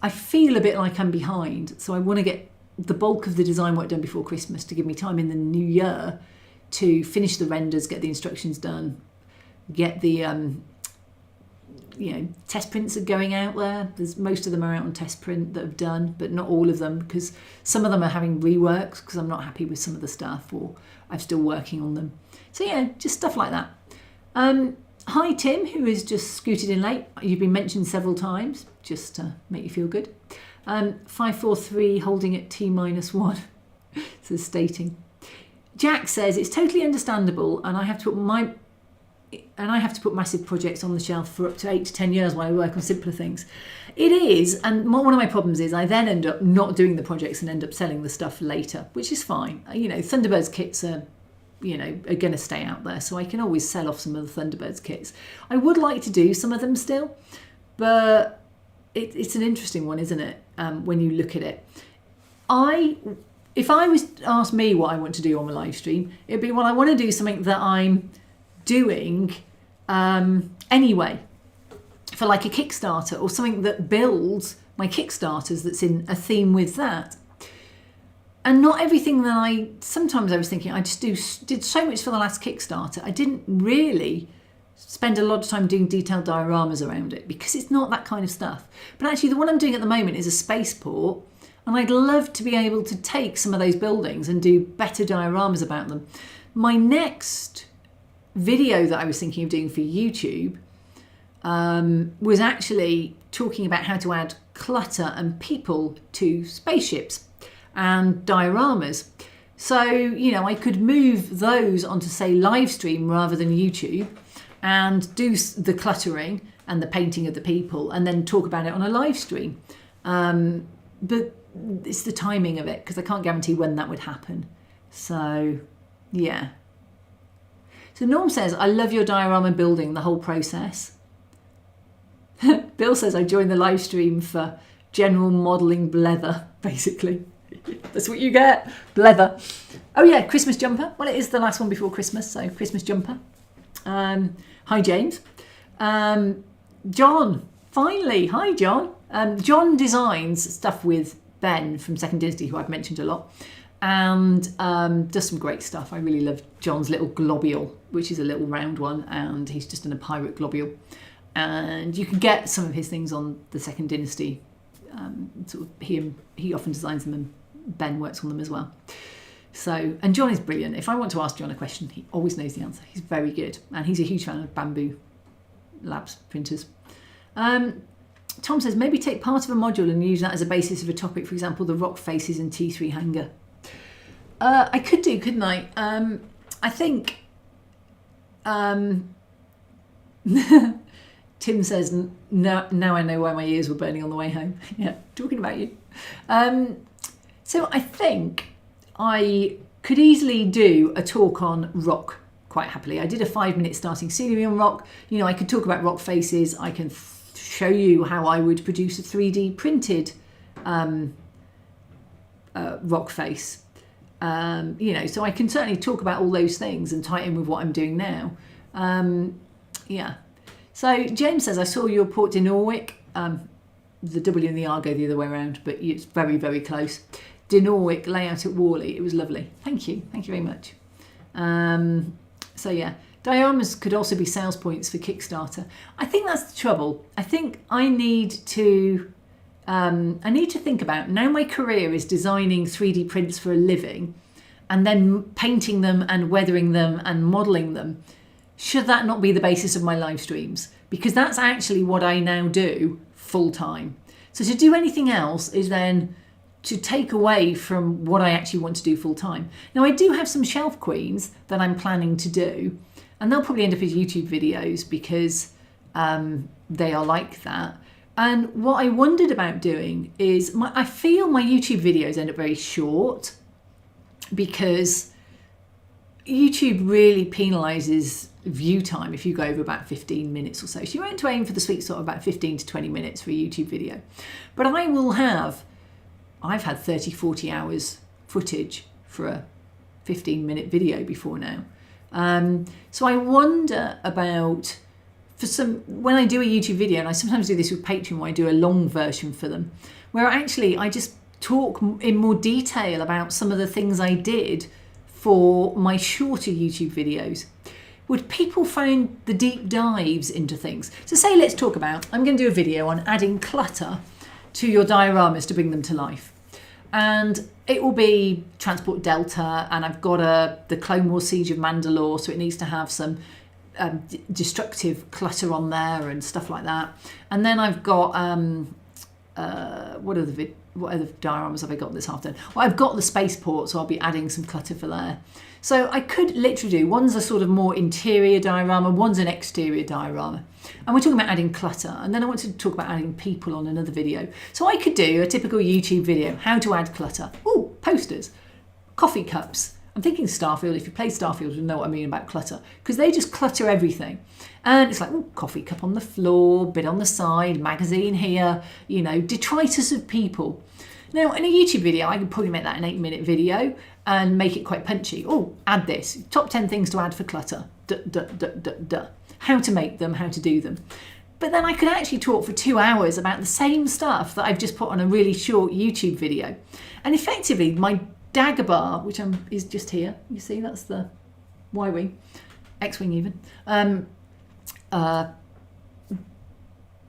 I feel a bit like I'm behind, so I want to get the bulk of the design work done before Christmas to give me time in the new year to finish the renders, get the instructions done, get the test prints are going out there. Most of them are out on test print that have done, but not all of them, because some of them are having reworks because I'm not happy with some of the stuff, or I'm still working on them. So yeah, just stuff like that. Hi Tim, who has just scooted in late. You've been mentioned several times, just to make you feel good. 543 holding at T-1, says stating. Jack says it's totally understandable, and I have to put massive projects on the shelf for up to 8 to 10 years while I work on simpler things. It is, and one of my problems is I then end up not doing the projects and end up selling the stuff later, which is fine. You know, Thunderbirds kits are going to stay out there, so I can always sell off some of the Thunderbirds kits. I would like to do some of them still, but it's an interesting one, isn't it, when you look at it. If I was to ask me what I want to do on my live stream, it'd be, well, I want to do something that I'm doing anyway, for like a Kickstarter, or something that builds my Kickstarters that's in a theme with that. And not everything that sometimes I was thinking, I just did so much for the last Kickstarter, I didn't really spend a lot of time doing detailed dioramas around it, because it's not that kind of stuff. But actually the one I'm doing at the moment is a spaceport, and I'd love to be able to take some of those buildings and do better dioramas about them. My next video that I was thinking of doing for YouTube was actually talking about how to add clutter and people to spaceships and dioramas. So, I could move those onto, say, Livestream rather than YouTube, and do the cluttering and the painting of the people, and then talk about it on a live stream. But it's the timing of it, because I can't guarantee when that would happen. So, yeah. So Norm says, I love your diorama building, the whole process. Bill says, I joined the live stream for general modelling blether, basically. That's what you get, blether. Oh yeah, Christmas jumper. Well, it is the last one before Christmas, so Christmas jumper. Hi, James. John, finally. Hi, John. John designs stuff with Ben from Second Dynasty, who I've mentioned a lot, and does some great stuff. I really love John's little globule, which is a little round one, and he's just done a pirate globule. And you can get some of his things on the Second Dynasty. Sort of he often designs them, and Ben works on them as well. So, and John is brilliant. If I want to ask John a question, he always knows the answer. He's very good, and he's a huge fan of Bamboo Labs printers. Tom says, maybe take part of a module and use that as a basis of a topic, for example, the rock faces and T3 hanger. I could do, couldn't I? I think... Tim says, now I know why my ears were burning on the way home. Yeah, talking about you. So I think I could easily do a talk on rock quite happily. I did a 5-minute starting scenery on rock. You know, I could talk about rock faces. I can show you how I would produce a 3D printed rock face. You know, so I can certainly talk about all those things and tie it in with what I'm doing now. Yeah. So James says, I saw your Port de Norwich. The W and the R go the other way around, but it's very, very close. De Norwich layout at Worley. It was lovely. Thank you. Thank you very much. So yeah, dioramas could also be sales points for Kickstarter. I think that's the trouble. I think I need to think about, now my career is designing 3D prints for a living and then painting them and weathering them and modelling them. Should that not be the basis of my live streams? Because that's actually what I now do full time. So to do anything else is then to take away from what I actually want to do full time. Now I do have some shelf queens that I'm planning to do, and they'll probably end up as YouTube videos because they are like that. And what I wondered about doing is, I feel my YouTube videos end up very short because YouTube really penalises view time if you go over about 15 minutes or so. So you want to aim for the sweet spot of about 15 to 20 minutes for a YouTube video. But I've had 30, 40 hours footage for a 15-minute video before now. So I wonder about, when I do a YouTube video, and I sometimes do this with Patreon where I do a long version for them, where actually I just talk in more detail about some of the things I did for my shorter YouTube videos. Would people find the deep dives into things? So say, let's talk about, I'm going to do a video on adding clutter to your dioramas to bring them to life. And it will be Transport Delta, and I've got the Clone Wars Siege of Mandalore, so it needs to have some destructive clutter on there and stuff like that. And then I've got, what other dioramas have I got this afternoon? Well, I've got the spaceport, so I'll be adding some clutter for there. So I could literally do, one's a sort of more interior diorama, one's an exterior diorama. And we're talking about adding clutter. And then I want to talk about adding people on another video. So I could do a typical YouTube video, how to add clutter. Ooh, posters, coffee cups. I'm thinking Starfield. If you play Starfield, you'll know what I mean about clutter, because they just clutter everything. And it's like, ooh, coffee cup on the floor, bit on the side, magazine here, you know, detritus of people. Now, in a YouTube video, I could probably make that an 8-minute video and make it quite punchy. Oh, add this. Top 10 things to add for clutter. How to make them, how to do them. But then I could actually talk for 2 hours about the same stuff that I've just put on a really short YouTube video. And effectively, my Dagobah, which is just here, you see, that's the Y-wing, X-wing even,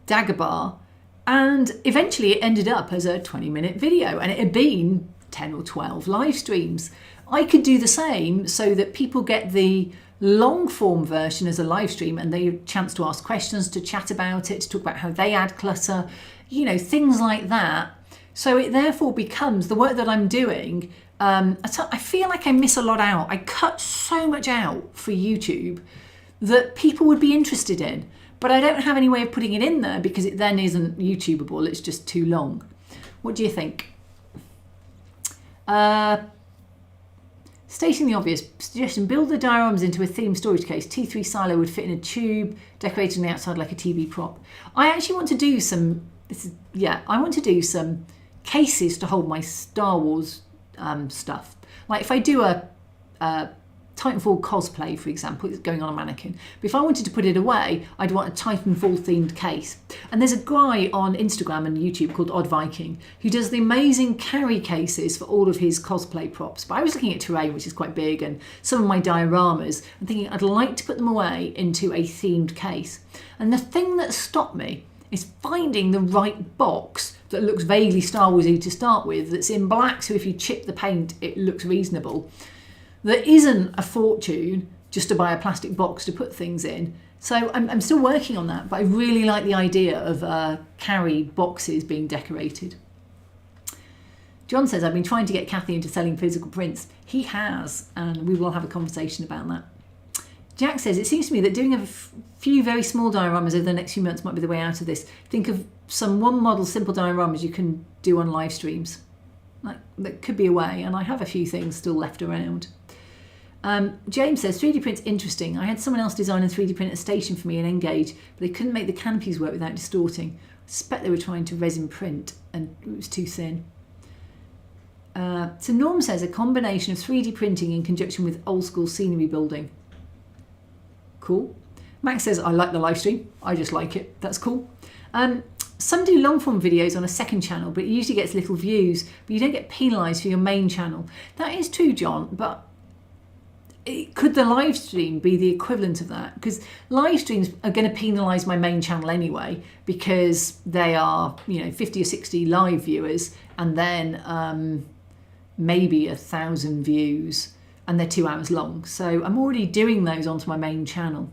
Dagobah, and eventually it ended up as a 20-minute video, and it had been 10 or 12 live streams. I could do the same so that people get the long form version as a live stream, and they have a chance to ask questions, to chat about it, to talk about how they add clutter, you know, things like that. So it therefore becomes the work that I'm doing. I feel like I miss a lot out. I cut so much out for YouTube that people would be interested in. but I don't have any way of putting it in there because it then isn't YouTubeable. It's just too long. What do you think? Stating the obvious, suggestion, build the dioramas into a themed storage case. T3 silo would fit in a tube, decorated on the outside like a TV prop. I actually want to do some, I want to do some cases to hold my Star Wars stuff. Like if I do a Titanfall cosplay, for example, it's going on a mannequin. But if I wanted to put it away, I'd want a Titanfall themed case. And there's a guy on Instagram and YouTube called Odd Viking who does the amazing carry cases for all of his cosplay props. But I was looking at terrain, which is quite big, and some of my dioramas, and thinking I'd like to put them away into a themed case. And the thing that stopped me is finding the right box that looks vaguely Star Warsy to start with, that's in black, so if you chip the paint, it looks reasonable. There isn't a fortune just to buy a plastic box to put things in. So I'm still working on that, but I really like the idea of carry boxes being decorated. John says, I've been trying to get Kathy into selling physical prints. He has, and we will have a conversation about that. Jack says, it seems to me that doing a few very small dioramas over the next few months might be the way out of this. Think of some one model simple dioramas you can do on live streams. That could be a way, and I have a few things still left around. James says, 3D print's interesting. I had someone else design a 3D print at a station for me in Engage, but they couldn't make the canopies work without distorting. I suspect they were trying to resin print and it was too thin. So Norm says, a combination of 3D printing in conjunction with old school scenery building. Cool. Max says, I like the live stream. I just like it. That's cool. Some do long form videos on a second channel, but it usually gets little views, but you don't get penalised for your main channel. That is true, John, but could the live stream be the equivalent of that? Because live streams are going to penalise my main channel anyway, because they are, 50 or 60 live viewers and then maybe 1,000 views, and they're 2 hours long. So I'm already doing those onto my main channel.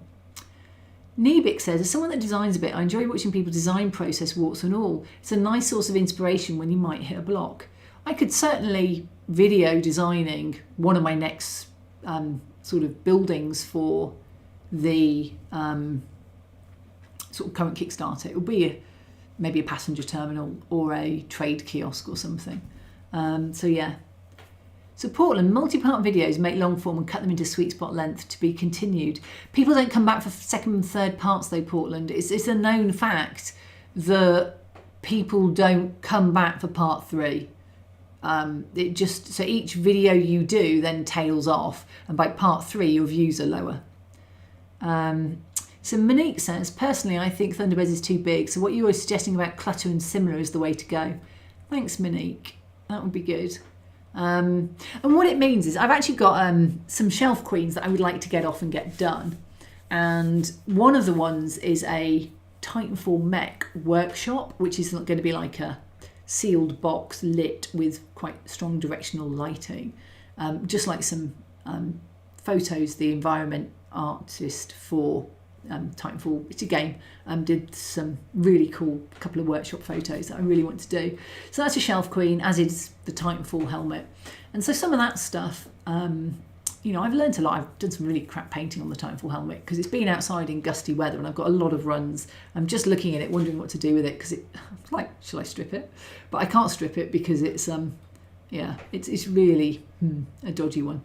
Nebik says, as someone that designs a bit, I enjoy watching people design process, warts and all. It's a nice source of inspiration when you might hit a block. I could certainly video designing one of my next sort of buildings for the sort of current Kickstarter. It will be maybe a passenger terminal or a trade kiosk or something. So yeah. So Portland, multi-part videos, make long form and cut them into sweet spot length to be continued. People don't come back for second and third parts though, Portland. It's a known fact that people don't come back for part 3. So each video you do then tails off, and by part 3 your views are lower. So Monique says, personally I think Thunderbirds is too big, so what you were suggesting about clutter and similar is the way to go. Thanks, Monique. That would be good. And what it means is I've actually got some shelf queens that I would like to get off and get done, and one of the ones is a Titanfall mech workshop, which is not going to be like a sealed box lit with quite strong directional lighting, just like some photos the environment artist for Titanfall, it's a game, did some really cool couple of workshop photos that I really want to do. So that's a shelf queen, as is the Titanfall helmet. And so some of that stuff, I've learned a lot. I've done some really crap painting on the Titanfall helmet because it's been outside in gusty weather and I've got a lot of runs. I'm just looking at it, wondering what to do with it, because it's like, shall I strip it? But I can't strip it because it's it's really a dodgy one.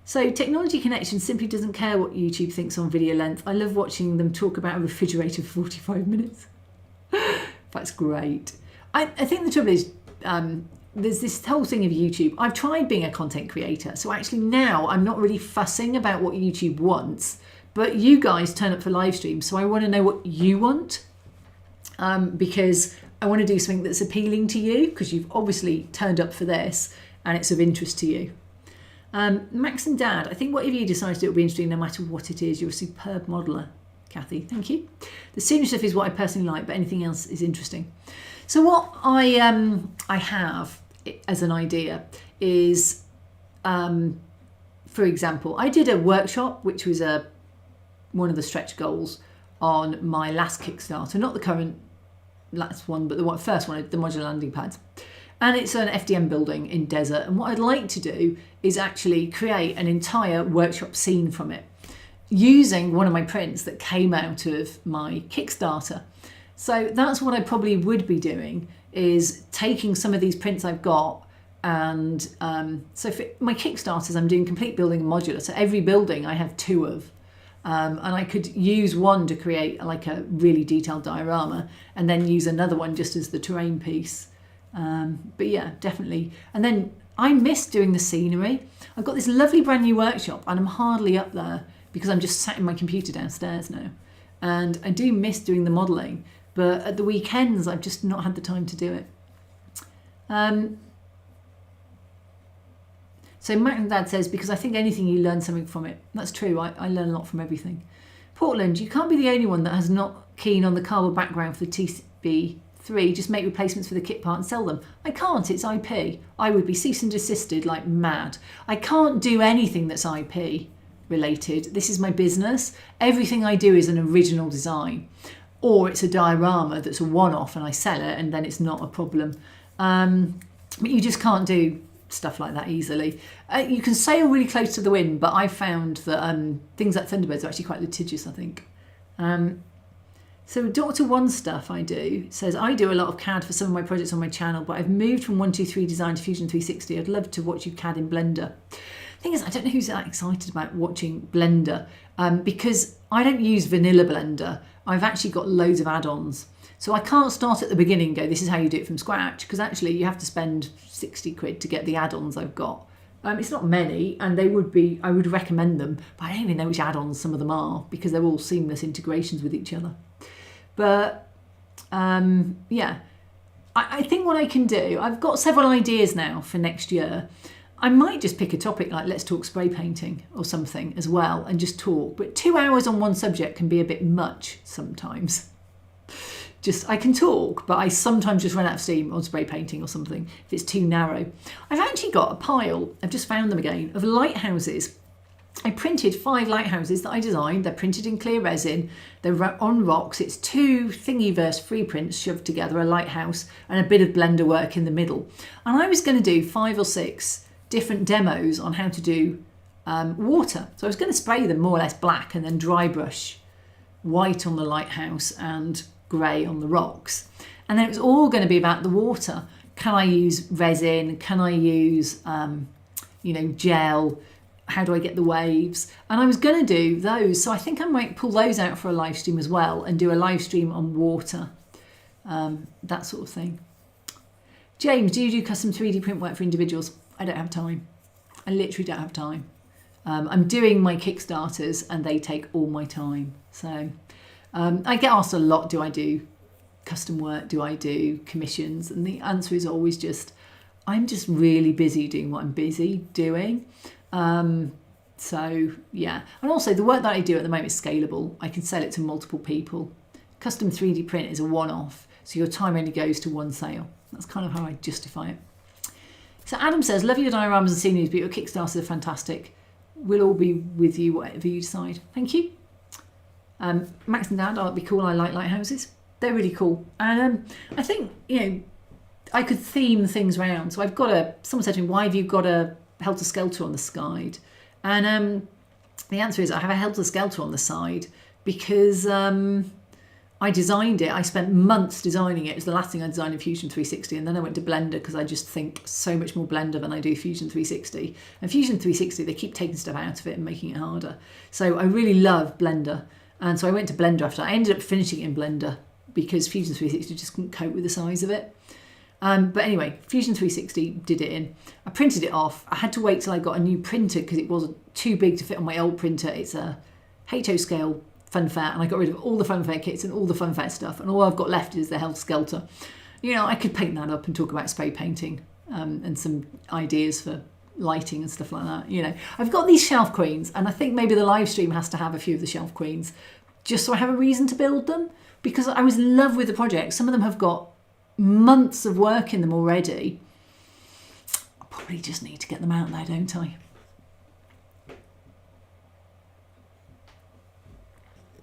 So Technology Connection simply doesn't care what YouTube thinks on video length. I love watching them talk about a refrigerator for 45 minutes. That's great. I think the trouble is, there's this whole thing of YouTube. I've tried being a content creator, so actually now I'm not really fussing about what YouTube wants, but you guys turn up for live streams, so I want to know what you want, because I want to do something that's appealing to you, because you've obviously turned up for this and it's of interest to you. Max and Dad, I think whatever you decide to do will be interesting no matter what it is. You're a superb modeller, Kathy. Thank you. The scenery stuff is what I personally like, but anything else is interesting. So what I have as an idea is, for example, I did a workshop, which was one of the stretch goals on my last Kickstarter, not the current last one, but the first one, the modular landing pads. And it's an FDM building in desert. And what I'd like to do is actually create an entire workshop scene from it. using one of my prints that came out of my Kickstarter. So that's what I probably would be doing, is taking some of these prints I've got, and so for my Kickstarters I'm doing complete building and modular, so every building I have 2 of, and I could use one to create like a really detailed diorama and then use another one just as the terrain piece. But yeah, definitely. And then I miss doing the scenery. I've got this lovely brand new workshop and I'm hardly up there because I'm just sat in my computer downstairs now, and I do miss doing the modelling, but at the weekends I've just not had the time to do it. So Mac and Dad says, because I think anything you learn something from it. That's true, I learn a lot from everything. Portland, you can't be the only one that has not keen on the cardboard background for the TB3, just make replacements for the kit part and sell them. I can't, it's IP. I would be cease and desisted like mad. I can't do anything that's IP related. This is my business. Everything I do is an original design, or it's a diorama that's a one-off and I sell it and then it's not a problem. But you just can't do stuff like that easily. You can sail really close to the wind, but I found that things like Thunderbirds are actually quite litigious, I think. So Dr. One Stuff I do says, I do a lot of CAD for some of my projects on my channel, but I've moved from 123 Design to Fusion 360. I'd love to watch you CAD in Blender. Thing is, I don't know who's that excited about watching Blender, because I don't use vanilla Blender. I've actually got loads of add-ons. So I can't start at the beginning and go, this is how you do it from scratch, because actually you have to spend 60 quid to get the add-ons I've got. It's not many, and I would recommend them, but I don't even know which add-ons some of them are, because they're all seamless integrations with each other. But yeah, I think what I can do, I've got several ideas now for next year. I might just pick a topic like let's talk spray painting or something as well and just talk. But 2 hours on one subject can be a bit much sometimes. I can talk, but I sometimes just run out of steam on spray painting or something if it's too narrow. I've actually got a pile, I've just found them again, of lighthouses. I printed 5 lighthouses that I designed. They're printed in clear resin. They're on rocks. It's 2 Thingiverse free prints shoved together, a lighthouse and a bit of Blender work in the middle. And I was going to do 5 or 6 different demos on how to do water. So I was going to spray them more or less black and then dry brush white on the lighthouse and grey on the rocks. And then it was all going to be about the water. Can I use resin? Can I use, gel? How do I get the waves? And I was going to do those. So I think I might pull those out for a live stream as well and do a live stream on water, that sort of thing. James, do you do custom 3D print work for individuals? I don't have time. I literally don't have time. I'm doing my Kickstarters and they take all my time. So I get asked a lot, do I do custom work? Do I do commissions? And the answer is always I'm just really busy doing what I'm busy doing. So yeah. And also the work that I do at the moment is scalable. I can sell it to multiple people. Custom 3D print is a one-off. So your time only goes to one sale. That's kind of how I justify it. So Adam says, love your dioramas and sceneries, but your Kickstarters are fantastic. We'll all be with you, whatever you decide. Thank you. Max and Dad, that'd be cool. I like lighthouses. They're really cool. And I think, I could theme things around. So I've got someone said to me, why have you got a helter-skelter on the side? And the answer is I have a helter-skelter on the side because I designed it. I spent months designing it. It was the last thing I designed in Fusion 360, and then I went to Blender because I just think so much more Blender than I do Fusion 360. And Fusion 360, they keep taking stuff out of it and making it harder. So I really love Blender. And so I went to Blender after. I ended up finishing it in Blender because Fusion 360 just couldn't cope with the size of it. But anyway, Fusion 360 did it in. I printed it off. I had to wait till I got a new printer because it wasn't too big to fit on my old printer. It's a HO scale Funfair, and I got rid of all the Funfair kits and all the Funfair stuff, and all I've got left is the Helter Skelter. I could paint that up and talk about spray painting and some ideas for lighting and stuff like that. I've got these shelf queens, and I think maybe the live stream has to have a few of the shelf queens just so I have a reason to build them, because I was in love with the project. Some of them have got months of work in them already. I probably just need to get them out there, don't I?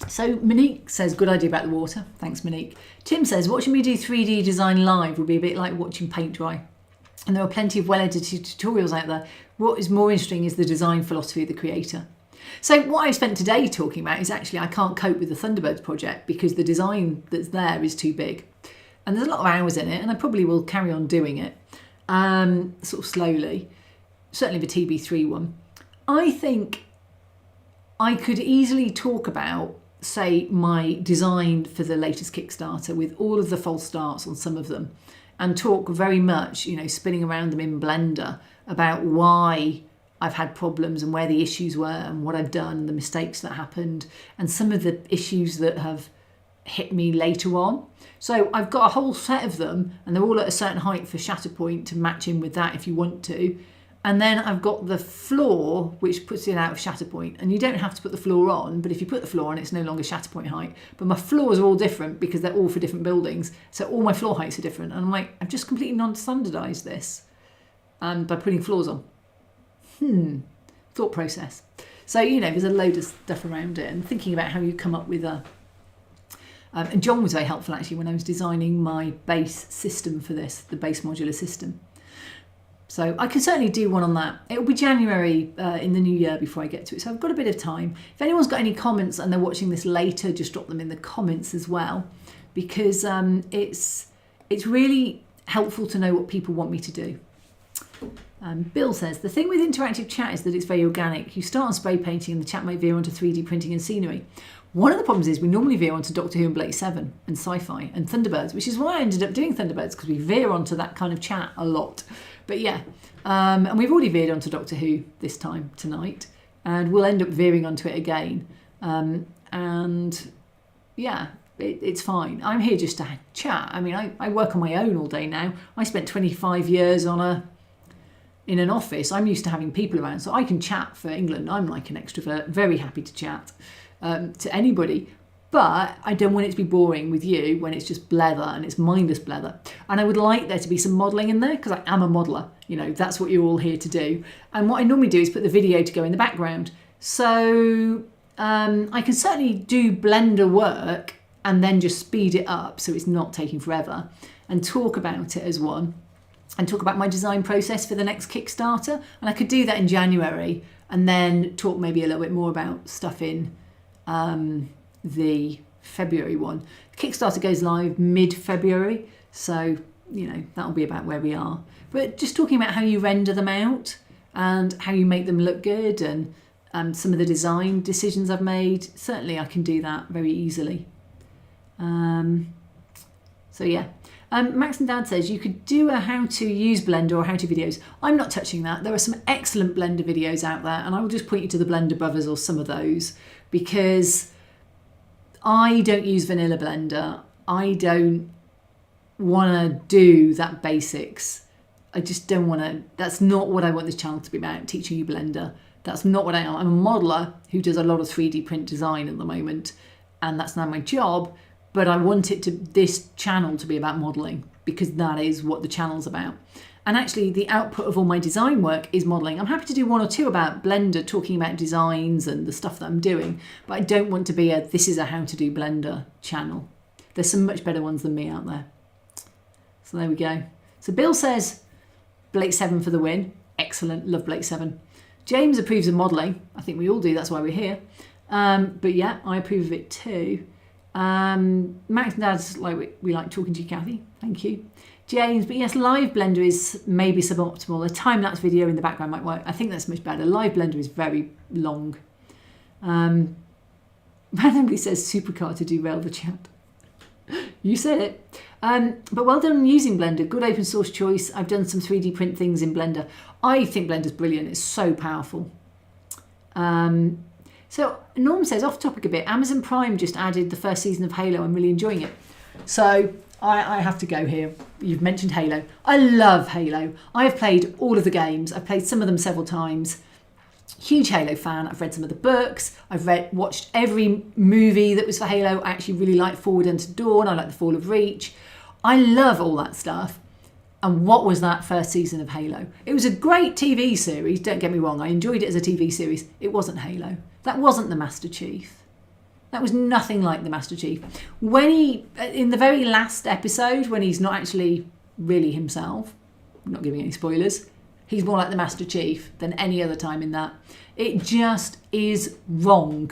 So Monique says, good idea about the water. Thanks, Monique. Tim says, watching me do 3D design live would be a bit like watching paint dry. And there are plenty of well-edited tutorials out there. What is more interesting is the design philosophy of the creator. So what I've spent today talking about is actually I can't cope with the Thunderbirds project because the design that's there is too big. And there's a lot of hours in it, and I probably will carry on doing it sort of slowly, certainly the TB3 one. I think I could easily talk about, say, my design for the latest Kickstarter with all of the false starts on some of them, and talk very much, spinning around them in Blender about why I've had problems and where the issues were and what I've done, the mistakes that happened, and some of the issues that have hit me later on. So I've got a whole set of them, and they're all at a certain height for Shatterpoint to match in with that if you want to. And then I've got the floor, which puts it out of Shatterpoint. And you don't have to put the floor on, but if you put the floor on, it's no longer Shatterpoint height. But my floors are all different because they're all for different buildings. So all my floor heights are different. And I'm like, I've just completely non-standardised this by putting floors on. Thought process. So, there's a load of stuff around it, and thinking about how you come up with a... and John was very helpful, actually, when I was designing my base system for this, the base modular system. So I can certainly do one on that. It'll be January in the new year before I get to it, so I've got a bit of time. If anyone's got any comments and they're watching this later, just drop them in the comments as well, because it's really helpful to know what people want me to do. Bill says, the thing with interactive chat is that it's very organic. You start on spray painting and the chat might veer onto 3D printing and scenery. One of the problems is we normally veer onto Doctor Who and Blake 7 and sci-fi and Thunderbirds, which is why I ended up doing Thunderbirds, because we veer onto that kind of chat a lot. But yeah, and we've already veered onto Doctor Who this time tonight, and we'll end up veering onto it again. And yeah, it's fine. I'm here just to chat. I mean, I work on my own all day now. I spent 25 years in an office. I'm used to having people around, so I can chat for England. I'm like an extrovert, very happy to chat to anybody. But I don't want it to be boring with you when it's just blether and it's mindless blether. And I would like there to be some modelling in there, because I am a modeller. That's what you're all here to do. And what I normally do is put the video to go in the background. So I can certainly do Blender work and then just speed it up so it's not taking forever, and talk about it as one, and talk about my design process for the next Kickstarter. And I could do that in January, and then talk maybe a little bit more about stuff in the February one. Kickstarter goes live mid-February, so that'll be about where we are. But just talking about how you render them out and how you make them look good, and some of the design decisions I've made, certainly I can do that very easily. So yeah. Max and Dad says you could do a how to use Blender or how to videos. I'm not touching that. There are some excellent Blender videos out there, and I will just point you to the Blender Brothers or some of those, because I don't use vanilla Blender. I don't want to do that basics. I just don't want to. That's not what I want this channel to be about, teaching you Blender. That's not what I am. I'm a modeller who does a lot of 3D print design at the moment, and that's now my job. But I want this channel to be about modelling, because that is what the channel's about. And actually the output of all my design work is modelling. I'm happy to do one or two about Blender, talking about designs and the stuff that I'm doing, but I don't want to be this is a how to do Blender channel. There's some much better ones than me out there. So there we go. So Bill says Blake 7 for the win. Excellent, love Blake 7. James approves of modelling. I think we all do, that's why we're here. But yeah, I approve of it too. Max and Dad's like, we like talking to you, Kathy. Thank you. James, but yes, live Blender is maybe suboptimal. A time-lapse video in the background might work. I think that's much better. Live Blender is very long. Randomly says supercar to derail the chat. You said it. But well done using Blender. Good open source choice. I've done some 3D print things in Blender. I think Blender's brilliant. It's so powerful. So Norm says, off topic a bit, Amazon Prime just added the first season of Halo. I'm really enjoying it. So I have to go here. You've mentioned Halo. I love Halo. I have played all of the games. I've played some of them several times. Huge Halo fan. I've read some of the books. I've watched every movie that was for Halo. I actually really like Forward Unto Dawn. I like The Fall of Reach. I love all that stuff. And what was that first season of Halo? It was a great TV series. Don't get me wrong. I enjoyed it as a TV series. It wasn't Halo. That wasn't the Master Chief. That was nothing like the Master Chief. When in the very last episode, when he's not actually really himself, I'm not giving any spoilers, He's more like the Master Chief than any other time in that. It just is wrong.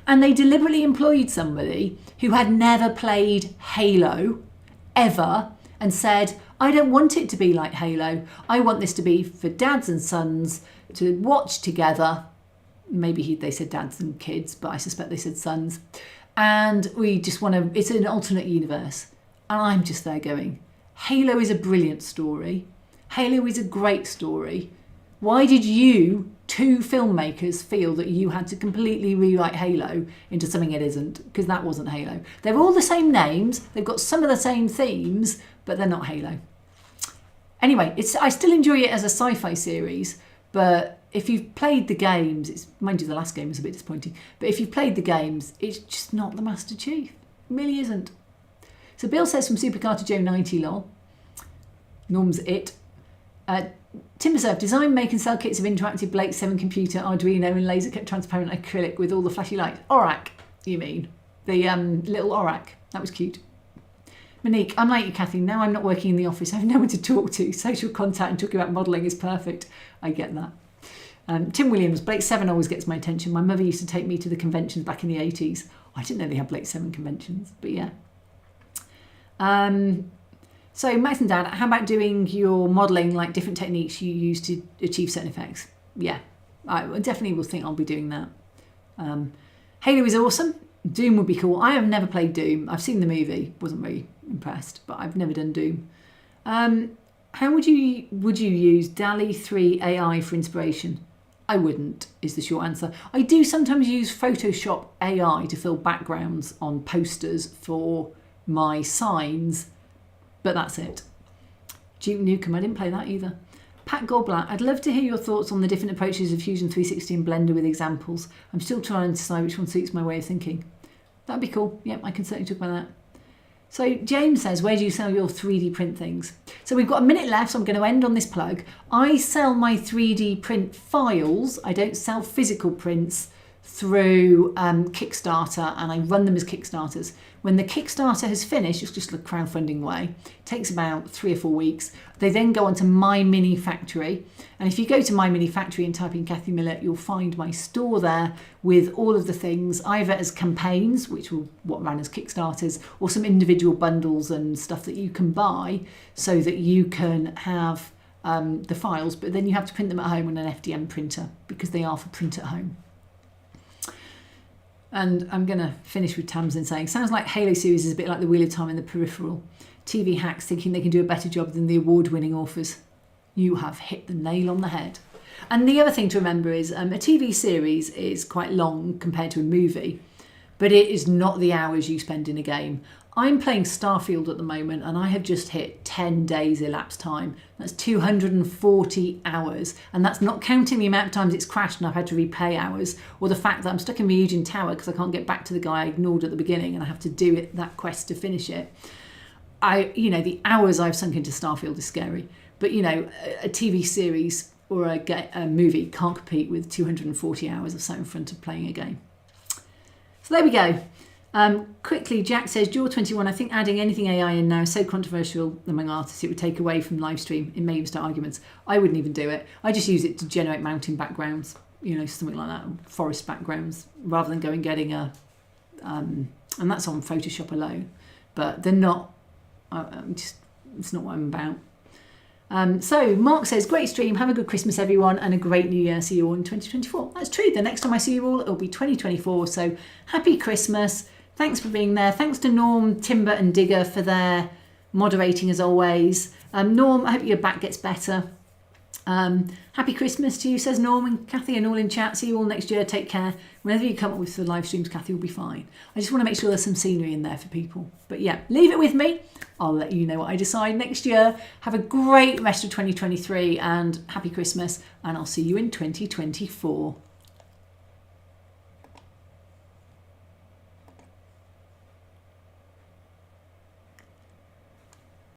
And they deliberately employed somebody who had never played Halo ever and said, I don't want it to be like Halo. I want this to be for dads and sons to watch together. Maybe they said dads and kids, but I suspect they said sons. And we just want to, it's an alternate universe. And I'm just there going, Halo is a brilliant story. Halo is a great story. Why did you, two filmmakers, feel that you had to completely rewrite Halo into something it isn't? Because that wasn't Halo. They're all the same names. They've got some of the same themes, but they're not Halo. Anyway, I still enjoy it as a sci-fi series, but if you've played the games, mind you, the last game was a bit disappointing, but if you've played the games, it's just not the Master Chief. It really isn't. So Bill says from Supercar to Joe 90 lol. Norm's it. Timbersurf, design, make and sell kits of interactive Blake 7 computer, Arduino and laser cut transparent acrylic with all the flashy lights. Orac, you mean? The little Orac. That was cute. Monique, I'm like you, Kathy. Now I'm not working in the office. I have no one to talk to. Social contact and talking about modelling is perfect. I get that. Tim Williams, Blake 7 always gets my attention. My mother used to take me to the conventions back in the 80s. I didn't know they had Blake 7 conventions, but yeah. So Max and Dad, how about doing your modelling, like different techniques you use to achieve certain effects? Yeah, I definitely will think I'll be doing that. Halo is awesome. Doom would be cool. I have never played Doom. I've seen the movie, wasn't very impressed, but I've never done Doom. How would you use DALL-E 3 AI for inspiration? I wouldn't, is the short answer. I do sometimes use Photoshop AI to fill backgrounds on posters for my signs, but that's it. Duke Nukem, I didn't play that either. Pat Goldblatt, I'd love to hear your thoughts on the different approaches of Fusion 360 and Blender with examples. I'm still trying to decide which one suits my way of thinking. That'd be cool. Yep, I can certainly talk about that. So James says, where do you sell your 3D print things? So we've got a minute left, so I'm going to end on this plug. I sell my 3D print files. I don't sell physical prints through Kickstarter, and I run them as Kickstarters. When the Kickstarter has finished, it's just a crowdfunding way. It takes about 3 or 4 weeks. They then go onto My Mini Factory. And if you go to My Mini Factory and type in Kathy Millett, you'll find my store there with all of the things, either as campaigns, which will what ran as Kickstarters, or some individual bundles and stuff that you can buy so that you can have the files, but then you have to print them at home on an FDM printer because they are for print at home. And I'm going to finish with Tamsin saying, sounds like Halo series is a bit like the Wheel of Time and the Peripheral. TV hacks thinking they can do a better job than the award-winning authors. You have hit the nail on the head. And the other thing to remember is a TV series is quite long compared to a movie, but it is not the hours you spend in a game. I'm playing Starfield at the moment and I have just hit 10 days elapsed time. That's 240 hours. And that's not counting the amount of times it's crashed and I've had to replay hours, or the fact that I'm stuck in Ryujin Tower because I can't get back to the guy I ignored at the beginning and I have to do that quest to finish it. The hours I've sunk into Starfield is scary. But, a TV series or a movie can't compete with 240 hours of sat in front of playing a game. So there we go. Quickly, Jack says, Jaw 21, I think adding anything AI in now is so controversial among artists, it would take away from Livestream. It may even start arguments. I wouldn't even do it. I just use it to generate mountain backgrounds, something like that, forest backgrounds, rather than getting a... and that's on Photoshop alone. But they're not... it's not what I'm about. So Mark says, great stream, have a good Christmas everyone and a great New Year, see you all in 2024. That's true, the next time I see you all it'll be 2024, so happy Christmas, thanks for being there, thanks to Norm, Timber and Digger for their moderating as always. Norm, I hope your back gets better. Happy Christmas to you, says Norm, and Kathy and all in chat, see you all next year, take care. Whenever you come up with the live streams, Kathy will be fine. I just want to make sure there's some scenery in there for people. But yeah, leave it with me. I'll let you know what I decide next year. Have a great rest of 2023 and happy Christmas, and I'll see you in 2024.